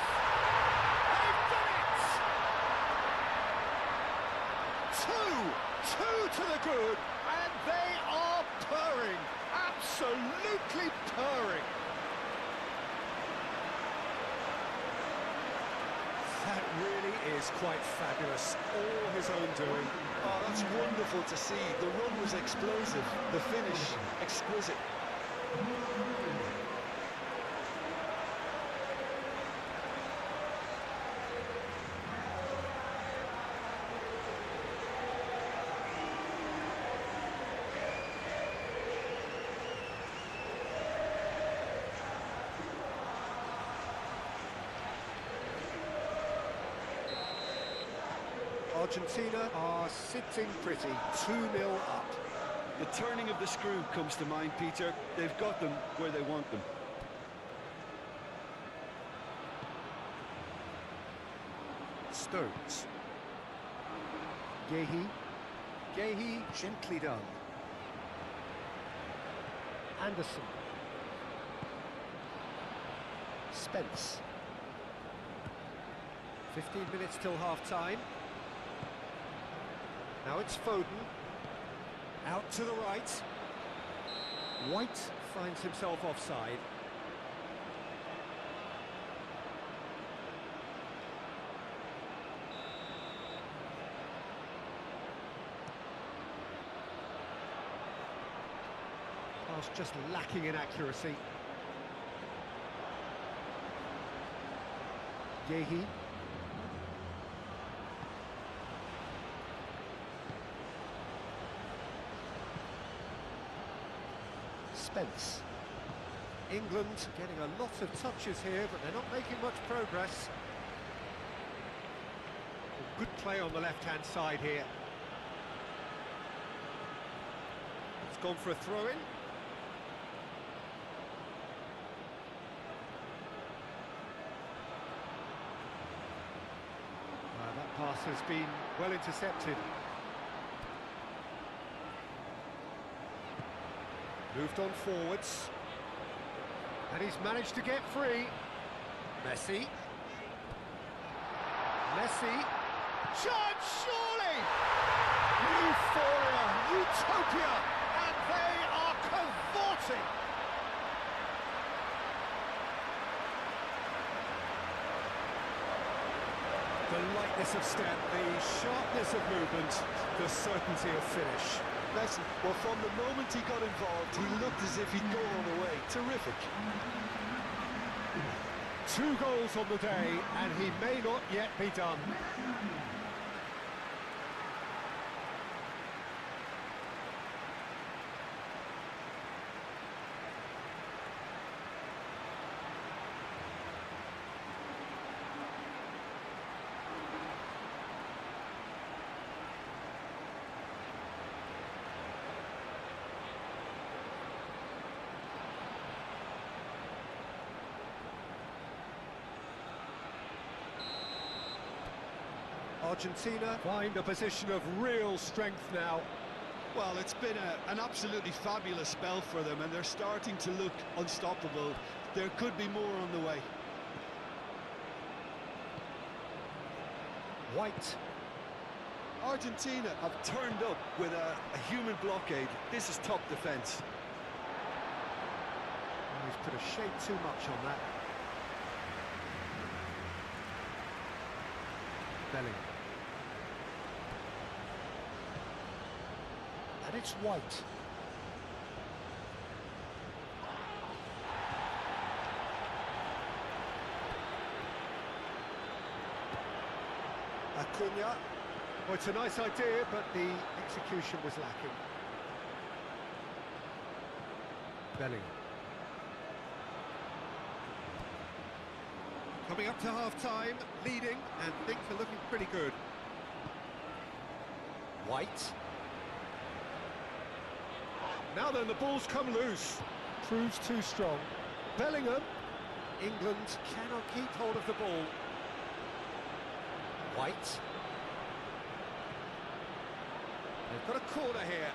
They've done it! Two to the good, and they are purring, absolutely purring. That really is quite fabulous, all his own doing. Oh, that's wonderful to see. The run was explosive, the finish exquisite. Argentina are sitting pretty, 2-0 up. The turning of the screw comes to mind, Peter. They've got them where they want them. Stones. Guehi, gently done. Anderson. Spence. 15 minutes till half-time. Now it's Foden. Out to the right. White finds himself offside. Pass just lacking in accuracy. Guehi. Spence. England getting a lot of touches here, but they're not making much progress. Good play on the left-hand side here. It's gone for a throw-in. That pass has been well intercepted. Moved on forwards. And he's managed to get free. Messi. Messi. Chance, surely! Euphoria, utopia, and they are cavorting. The lightness of step, the sharpness of movement, the certainty of finish. Messi, well, from the moment he got involved, he looked as if he'd go all the way. Terrific. 2 goals on the day, and he may not yet be done. Argentina find a position of real strength now. Well, it's been an absolutely fabulous spell for them, and they're starting to look unstoppable. There could be more on the way. White. Argentina have turned up with a human blockade. This is top defence. Oh, he's put a shade too much on that. Bellingham. And it's White. Acuna. Well, it's a nice idea, but the execution was lacking. Bellingham. Coming up to half-time, leading, and things are looking pretty good. White. Now then, the ball's come loose. Proves too strong. Bellingham. England cannot keep hold of the ball. White. They've got a corner here.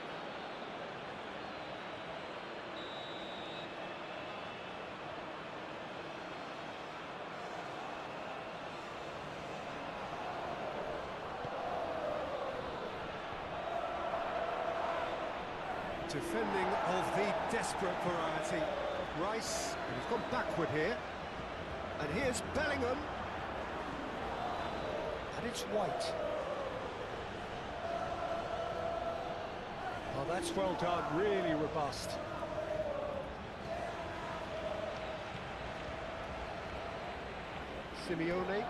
Defending of the desperate variety. Rice, and he's gone backward here. And here's Bellingham. And it's White. Oh, that's well done, really robust. Simeone.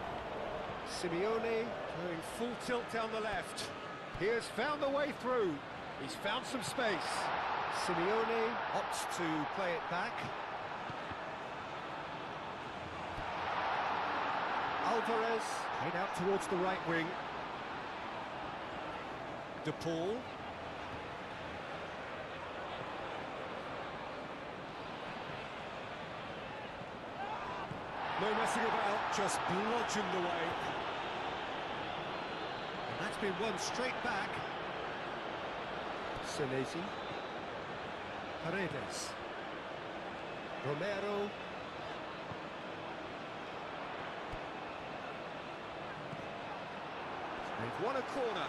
Simeone going full tilt down the left. He has found the way through. He's found some space. Simeone opts to play it back. Alvarez played out towards the right wing. De Paul. No messing about, just bludgeoned away. And that's been won straight back. Senesi. Paredes. Romero. They've won a corner.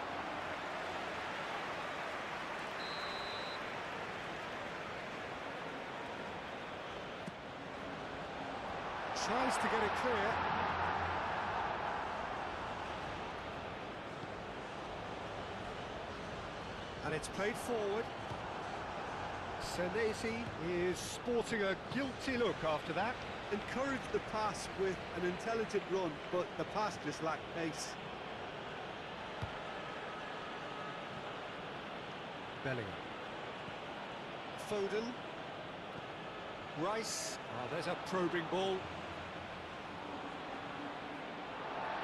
Tries to get it clear. And it's played forward. Senesi is sporting a guilty look after that. Encouraged the pass with an intelligent run, but the pass just lacked pace. Bellingham. Foden. Rice. Oh, there's a probing ball.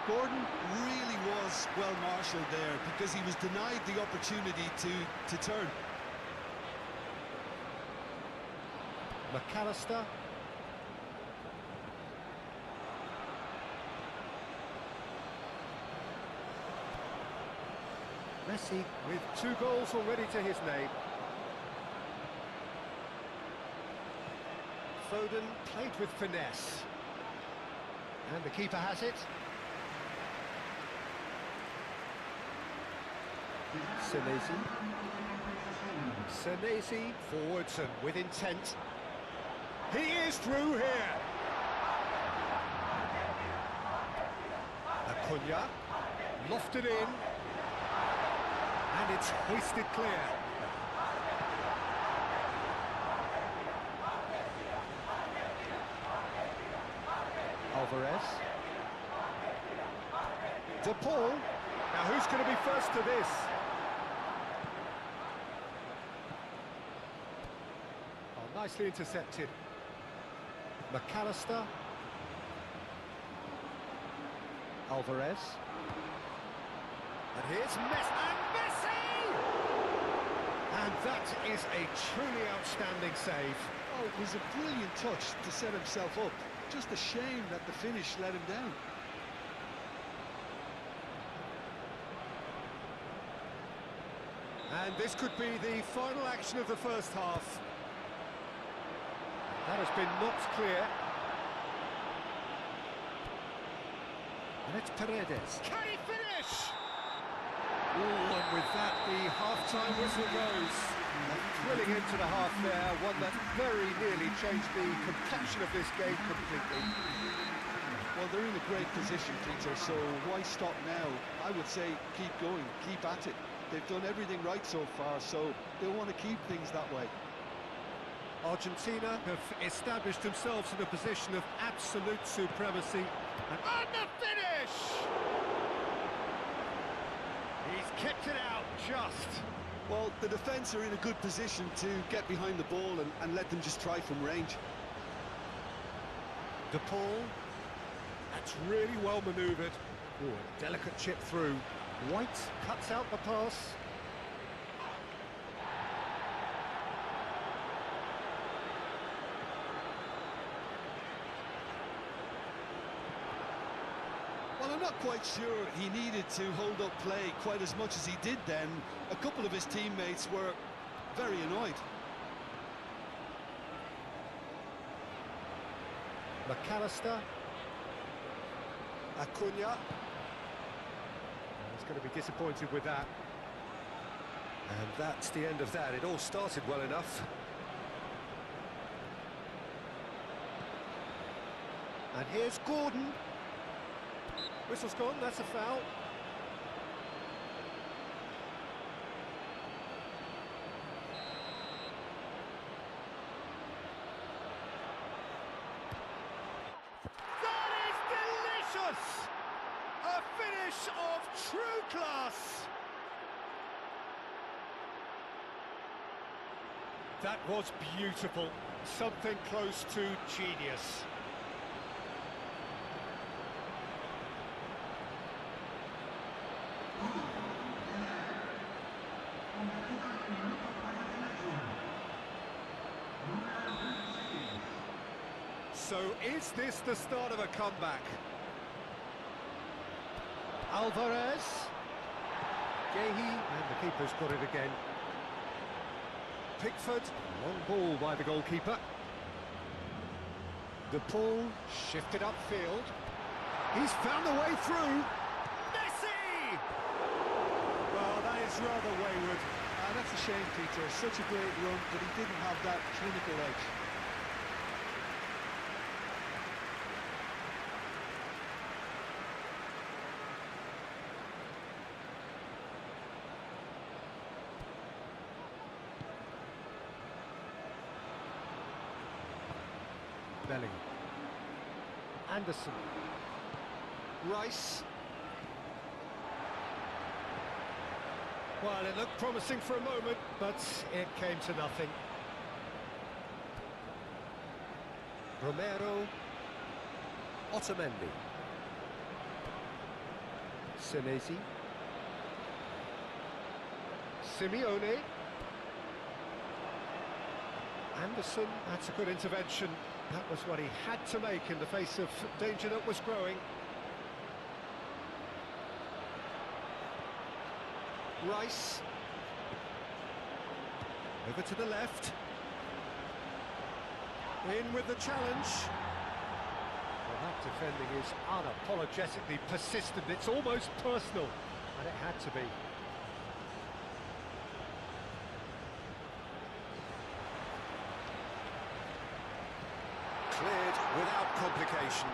Gordon really was well marshalled there because he was denied the opportunity to turn. McAllister. Messi with 2 goals already to his name. Foden played with finesse. And the keeper has it. Senesi forwards and with intent. He is through here. Acuna lofted in. And it's hoisted clear. Alvarez. De Paul. Now who's going to be first to this? Oh, nicely intercepted. McAllister. Alvarez. And here's Messi. And Messi! And that is a truly outstanding save. Oh, it was a brilliant touch to set himself up. Just a shame that the finish let him down. And this could be the final action of the first half. That has been knocked clear. And it's Paredes. Can he finish? Ooh, and with that, the half-time whistle goes. A thrilling end to the half there, one that very nearly changed the complexion of this game completely. Well, they're in a great position, Peter, so why stop now? I would say keep going, keep at it. They've done everything right so far, so they'll want to keep things that way. Argentina have established themselves in a position of absolute supremacy. And the finish! He's kicked it out just. Well, the defence are in a good position to get behind the ball and let them just try from range. De Paul. That's really well manoeuvred. Oh, a delicate chip through. White cuts out the pass. Well, I'm not quite sure he needed to hold up play quite as much as he did then. A couple of his teammates were very annoyed. McAllister. Acuna. He's going to be disappointed with that. And that's the end of that. It all started well enough. And here's Gordon. Whistle's gone, that's a foul. That is delicious! A finish of true class! That was beautiful. Something close to genius. So is this the start of a comeback? Alvarez. Gehi, and the keeper's got it again. Pickford, long ball by the goalkeeper. De Paul, shifted upfield. He's found a way through. Messi! Well, that is rather wayward. That's a shame, Peter. Such a great run, but he didn't have that clinical edge. Bellingham. Anderson. Rice. Well, it looked promising for a moment, but it came to nothing. Romero. Otamendi. Senesi. Simeone. Anderson, that's a good intervention. That was what he had to make in the face of danger that was growing. Rice. Over to the left. In with the challenge. Well, that defending is unapologetically persistent. It's almost personal, and it had to be. Cleared without complication.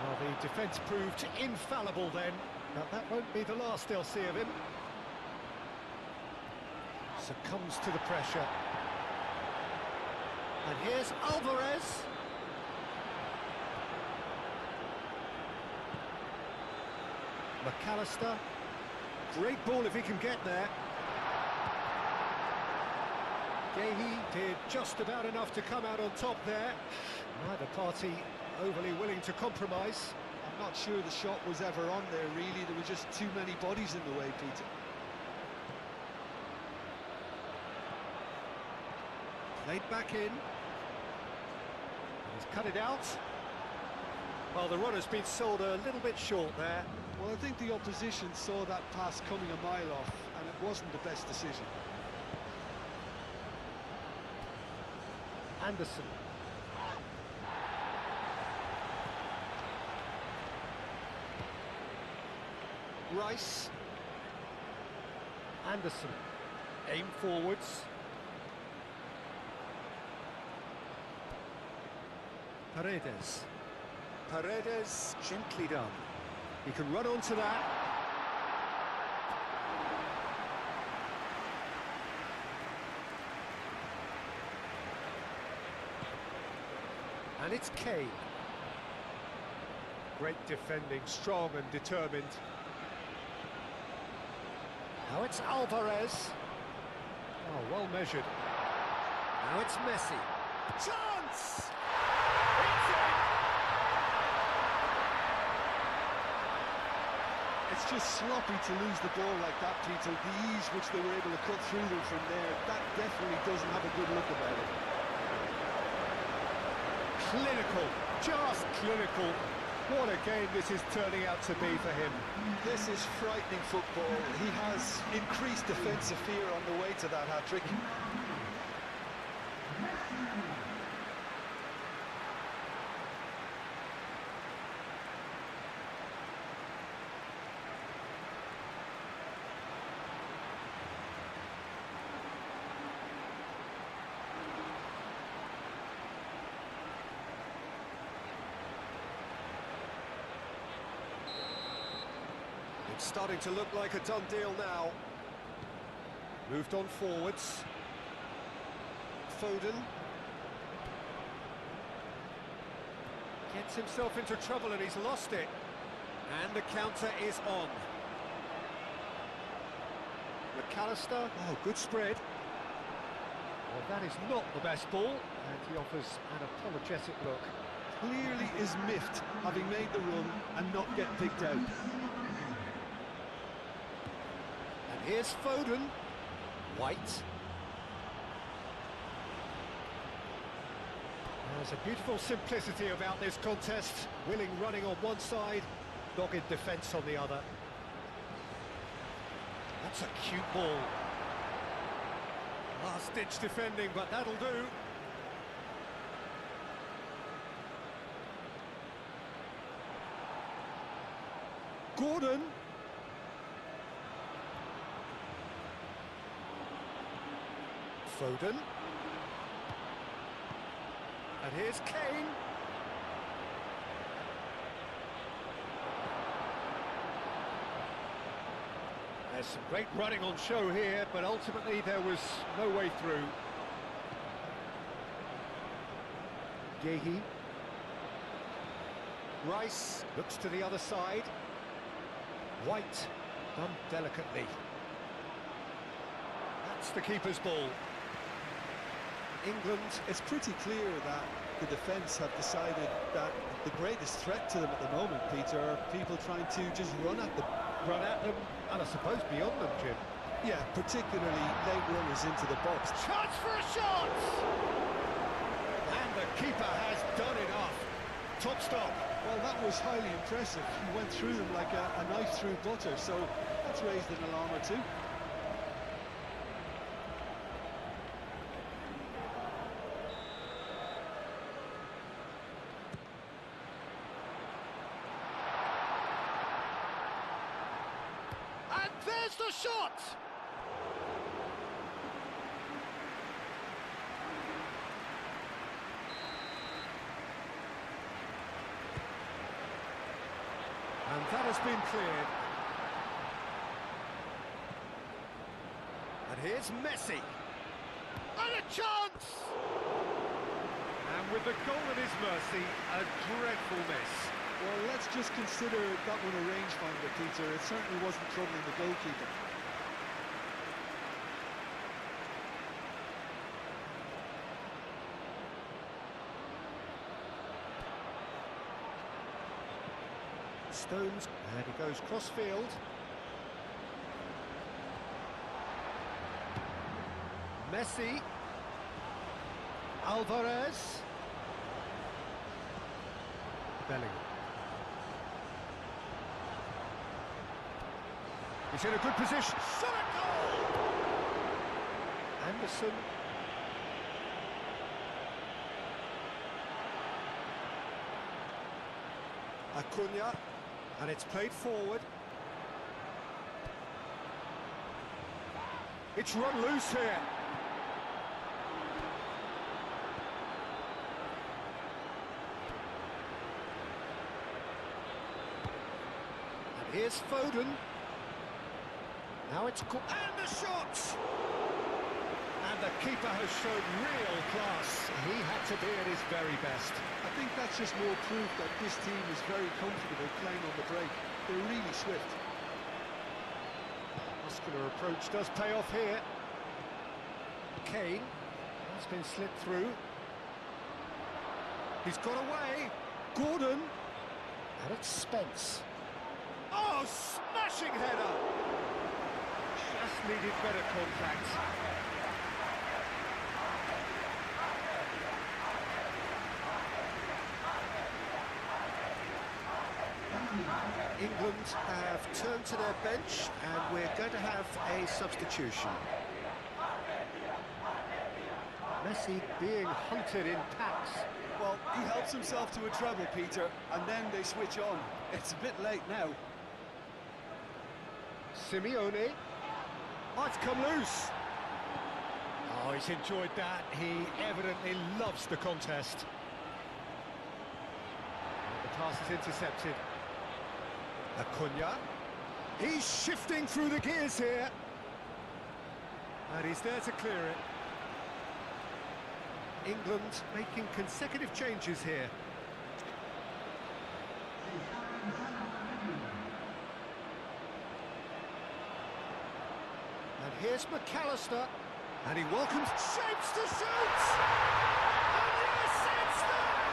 Well, the defence proved infallible then, but that won't be the last they'll see of him. Succumbs to the pressure. And here's Alvarez. McAllister. Great ball if he can get there. Leaguye did just about enough to come out on top there. Neither party overly willing to compromise. I'm not sure the shot was ever on there, really. There were just too many bodies in the way, Peter. Played back in. He's cut it out. Well, the runner's been sold a little bit short there. Well, I think the opposition saw that pass coming a mile off, and it wasn't the best decision. Anderson. Rice. Anderson. Aim forwards. Paredes. Paredes, gently done. He can run onto that. And it's Kane. Great defending, strong and determined. Now it's Alvarez. Oh, well measured. Now it's Messi. Chance! It's just sloppy to lose the ball like that, Peter. The ease which they were able to cut through them from there, that definitely doesn't have a good look about it. Clinical, just clinical. What a game this is turning out to be for him. This is frightening football. He has increased defensive fear on the way to that hat-trick. It's starting to look like a done deal now. Moved on forwards. Foden. Gets himself into trouble and he's lost it. And the counter is on. McAllister. Oh, good spread. Well, that is not the best ball. And he offers an apologetic look. Clearly is miffed, having made the run and not get picked out. Here's Foden. White. There's a beautiful simplicity about this contest. Willing running on one side, dogged defence on the other. That's a cute ball. Last-ditch defending, but that'll do. Gordon. Foden. And here's Kane. There's some great running on show here, but ultimately there was no way through. Leaguye. Rice looks to the other side. White, done delicately. That's the keeper's ball. England. It's pretty clear that the defence have decided that the greatest threat to them at the moment, Peter, are people trying to just run at them. Run at them, and I suppose beyond them, Jim. Yeah, particularly late runners into the box. Chance for a shot! And the keeper has done enough. top stop. Well, that was highly impressive. He went through them like a knife through butter, so that's raised an alarm or two. And there's the shot! And that has been cleared. And here's Messi. And a chance! And with the goal at his mercy, a dreadful miss. Well, let's just consider that one a rangefinder, Peter. It certainly wasn't troubling the goalkeeper. Stones, and he goes cross-field. Messi. Alvarez. Bellingham. He's in a good position. Shot a goal! Anderson. Acuna. And it's played forward. It's run loose here. And here's Foden. Now it's and the shot! And the keeper has shown real class. He had to be at his very best. I think that's just more proof that this team is very comfortable playing on the break. They're really swift. Muscular approach does pay off here. Kane has been slipped through. He's got away. Gordon. And it's Spence. Oh, smashing header! Just needed better contact. England have turned to their bench and we're going to have a substitution. Messi being hunted in packs. Well, he helps himself to a treble, Peter, and then they switch on. It's a bit late now. Simeone. Oh, it's come loose. Oh, he's enjoyed that. He evidently loves the contest. The pass is intercepted. Acuna. He's shifting through the gears here. And he's there to clear it. England making consecutive changes here. And here's McAllister. And he welcomes shapes to shoot! And yes, it's there!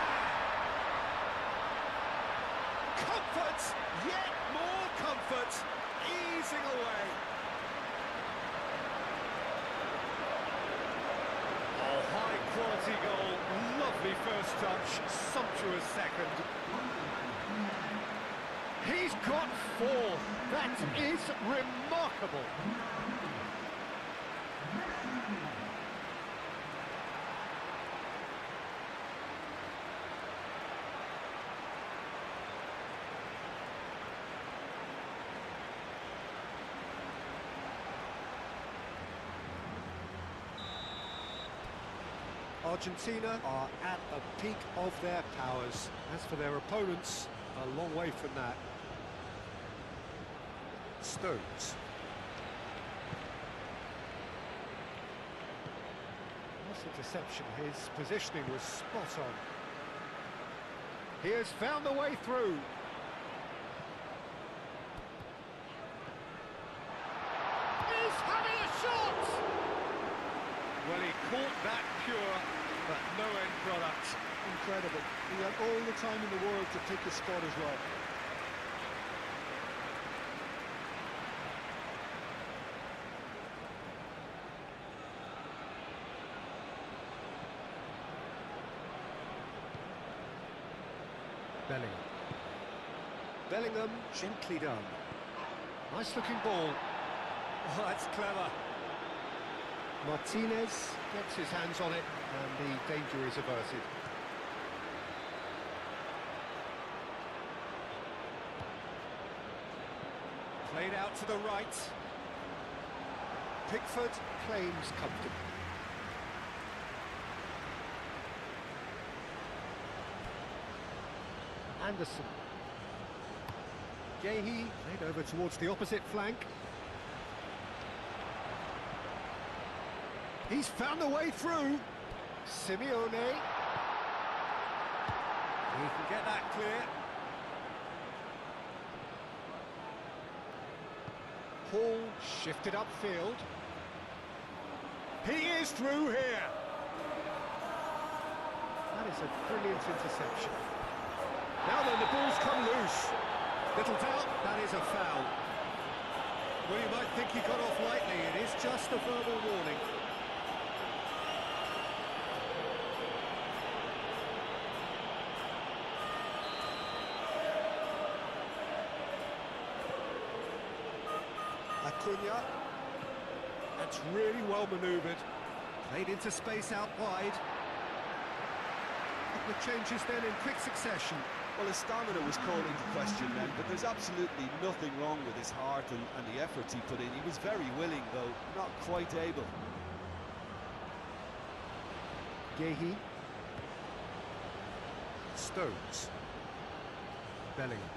Comfort! Yet more comfort! Easing away. Oh, high-quality goal. Lovely first touch. Sumptuous second. He's got 4. That is remarkable. Argentina are at the peak of their powers. As for their opponents, a long way from that. Stones. Nice interception. His positioning was spot on. He has found the way through. He's having a shot! Well, he caught that pure, but no end product. Incredible. He had all the time in the world to pick his spot as well. Bellingham. Bellingham, gently done. Nice looking ball. Oh, that's clever. Martinez gets his hands on it and the danger is averted. Played out to the right. Pickford claims comfortable. Anderson. Leaguye played over towards the opposite flank. He's found a way through. Simeone. He can get that clear. Hall shifted upfield. He is through here. That is a brilliant interception. Now then, the ball's come loose. Little doubt, that is a foul. Well, you might think he got off lightly. It is just a verbal warning. Acuna. That's really well manoeuvred. Played into space out wide. Couple of changes then in quick succession. Well, his stamina was called into question then, but there's absolutely nothing wrong with his heart and the efforts he put in. He was very willing, though not quite able. Leaguye. Stones. Bellingham.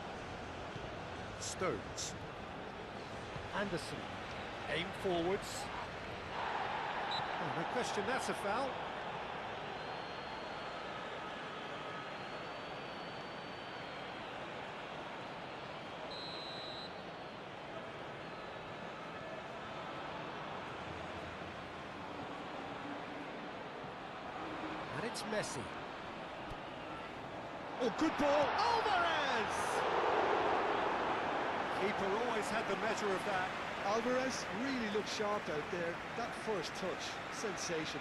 Stones. Anderson. Aim forwards. Oh, no question, that's a foul. And it's Messi. Oh, good ball. Alvarez! Keeper always had the measure of that. Alvarez really looked sharp out there. That first touch, sensation.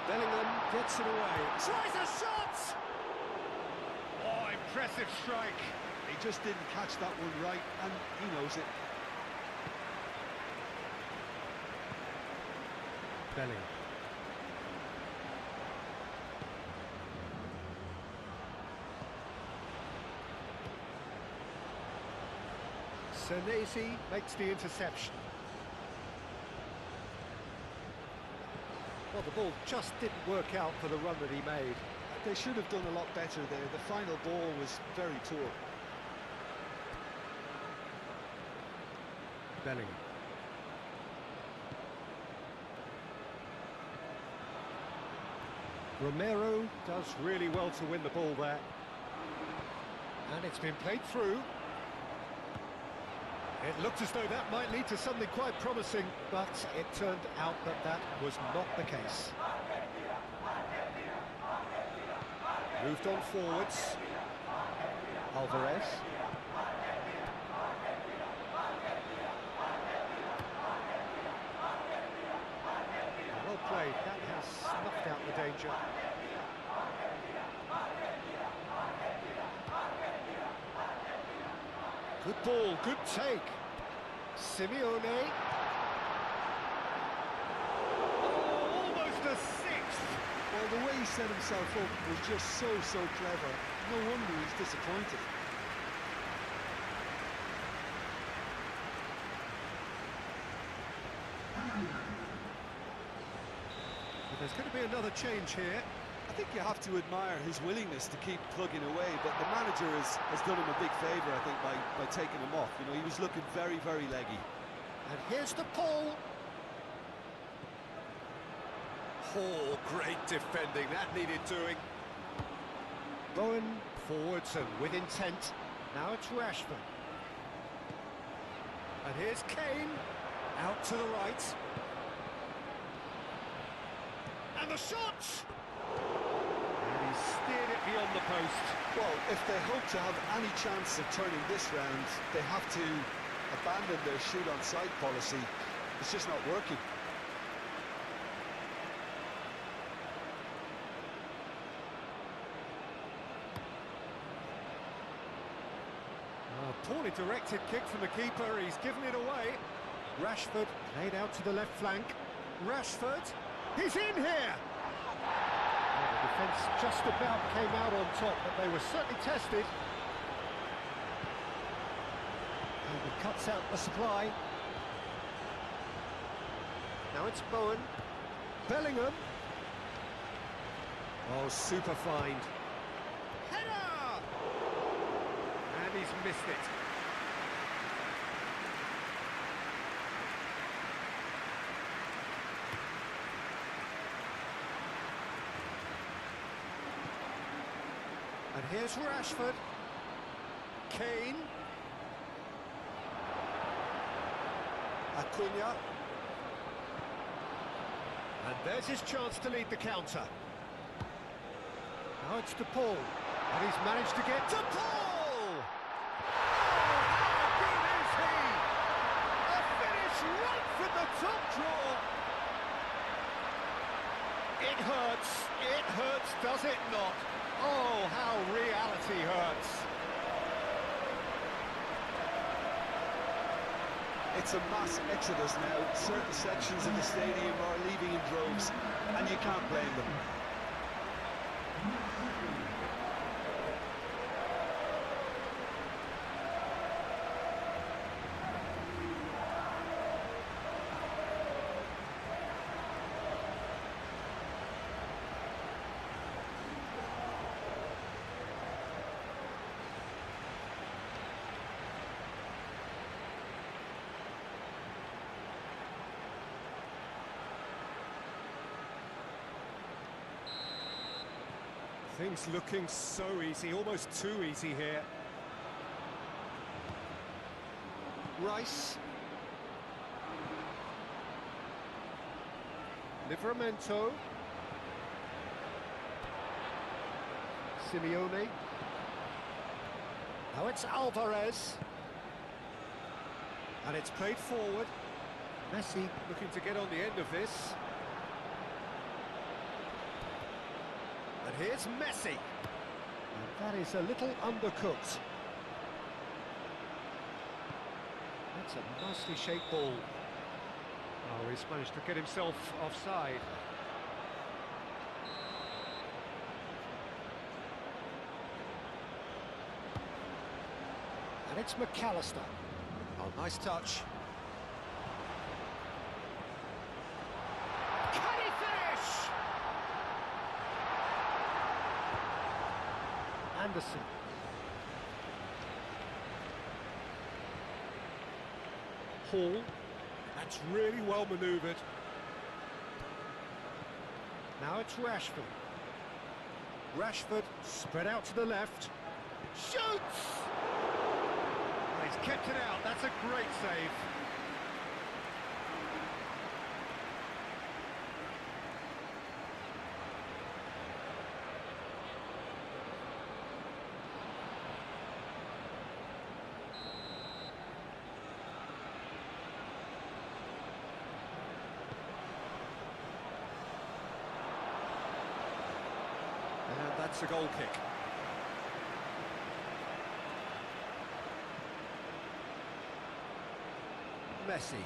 Bellingham gets it away. Tries a shot! Oh, impressive strike. He just didn't catch that one right, and he knows it. Bellingham. Senesi makes the interception. Well, the ball just didn't work out for the run that he made. They should have done a lot better there. The final ball was very poor. Bellingham. Romero does really well to win the ball there. And it's been played through. It looked as though that might lead to something quite promising, but it turned out that that was not the case. Moved on forwards. Alvarez. Well played, that has snuffed out the danger. Good ball, good take. Simeone. Oh, almost a sixth. Well, the way he set himself up was just so clever. No wonder he's disappointed. But there's going to be another change here. I think you have to admire his willingness to keep plugging away, but the manager has done him a big favour, I think, by taking him off. You know, he was looking very leggy. And here's the pull. Oh, great defending, that needed doing. Bowen forwards and with intent. Now it's Rashford. And here's Kane, out to the right. And the shot! And he steered it beyond the post. Well, if they hope to have any chance of turning this round, they have to abandoned their shoot-on-sight policy. It's just not working. Poorly directed kick from the keeper, he's given it away. Rashford played out to the left flank. Rashford, he's in here! Well, the defence just about came out on top, but they were certainly tested. And he cuts out the supply. Now it's Bowen. Bellingham. Oh, super find. Header! And he's missed it. And here's Rashford. Kane. Acuna. And there's his chance to lead the counter. Now it's to Paul. And he's managed to get to Paul! Oh, how good is he? A finish right from the top draw. It hurts, does it not? Oh, how reality hurts. It's a mass exodus now. Certain sections of the stadium are leaving in droves, and you can't blame them. Things looking so easy, almost too easy here. Rice. Livramento. Simeone. Now it's Alvarez. And it's played forward. Messi looking to get on the end of this. And here's Messi. And that is a little undercooked. That's a nicely shaped ball. Oh, he's managed to get himself offside. And it's McAllister. Oh, nice touch. Can he finish? Anderson. Hall. That's really well manoeuvred. Now it's Rashford. Rashford spread out to the left. Shoots! Oh, he's kept it out. That's a great save. And that's a goal kick. Messi.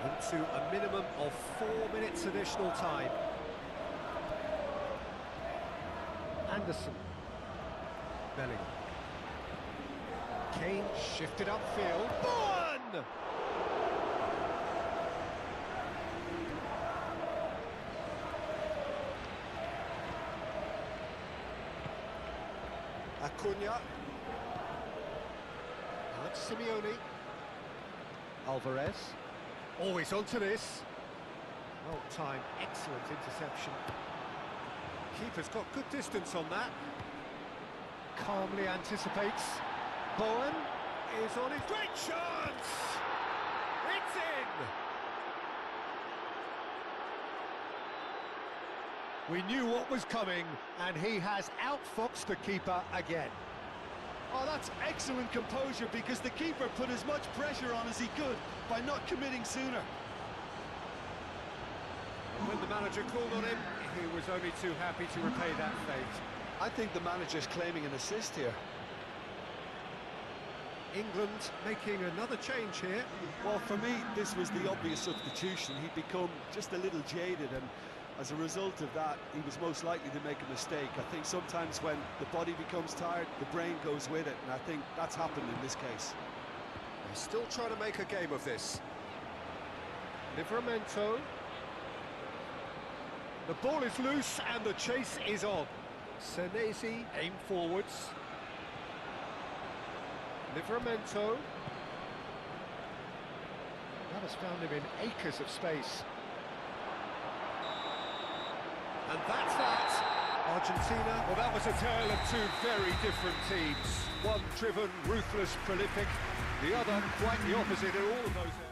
Into a minimum of 4 minutes additional time. Anderson. Bellingham. Kane shifted upfield. Bowen! Acuna. That's Simeone. Alvarez. Always onto this. Well timed, excellent interception. Keeper's got good distance on that. Calmly anticipates. Bowen is on his great chance! It's in! We knew what was coming, and he has outfoxed the keeper again. Oh, that's excellent composure, because the keeper put as much pressure on as he could by not committing sooner. And when the manager called on him, he was only too happy to repay that fate. I think the manager's claiming an assist here. England making another change here. Well, for me, this was the obvious substitution. He'd become just a little jaded, and as a result of that, he was most likely to make a mistake. I think sometimes when the body becomes tired, the brain goes with it, and I think that's happened in this case. They're still trying to make a game of this. Livramento. The ball is loose and the chase is on. Senesi aim forwards. Livramento. That has found him in acres of space. And that's that. Argentina, well, that was a tale of two very different teams. One driven, ruthless, prolific. The other quite the opposite in all of those areas.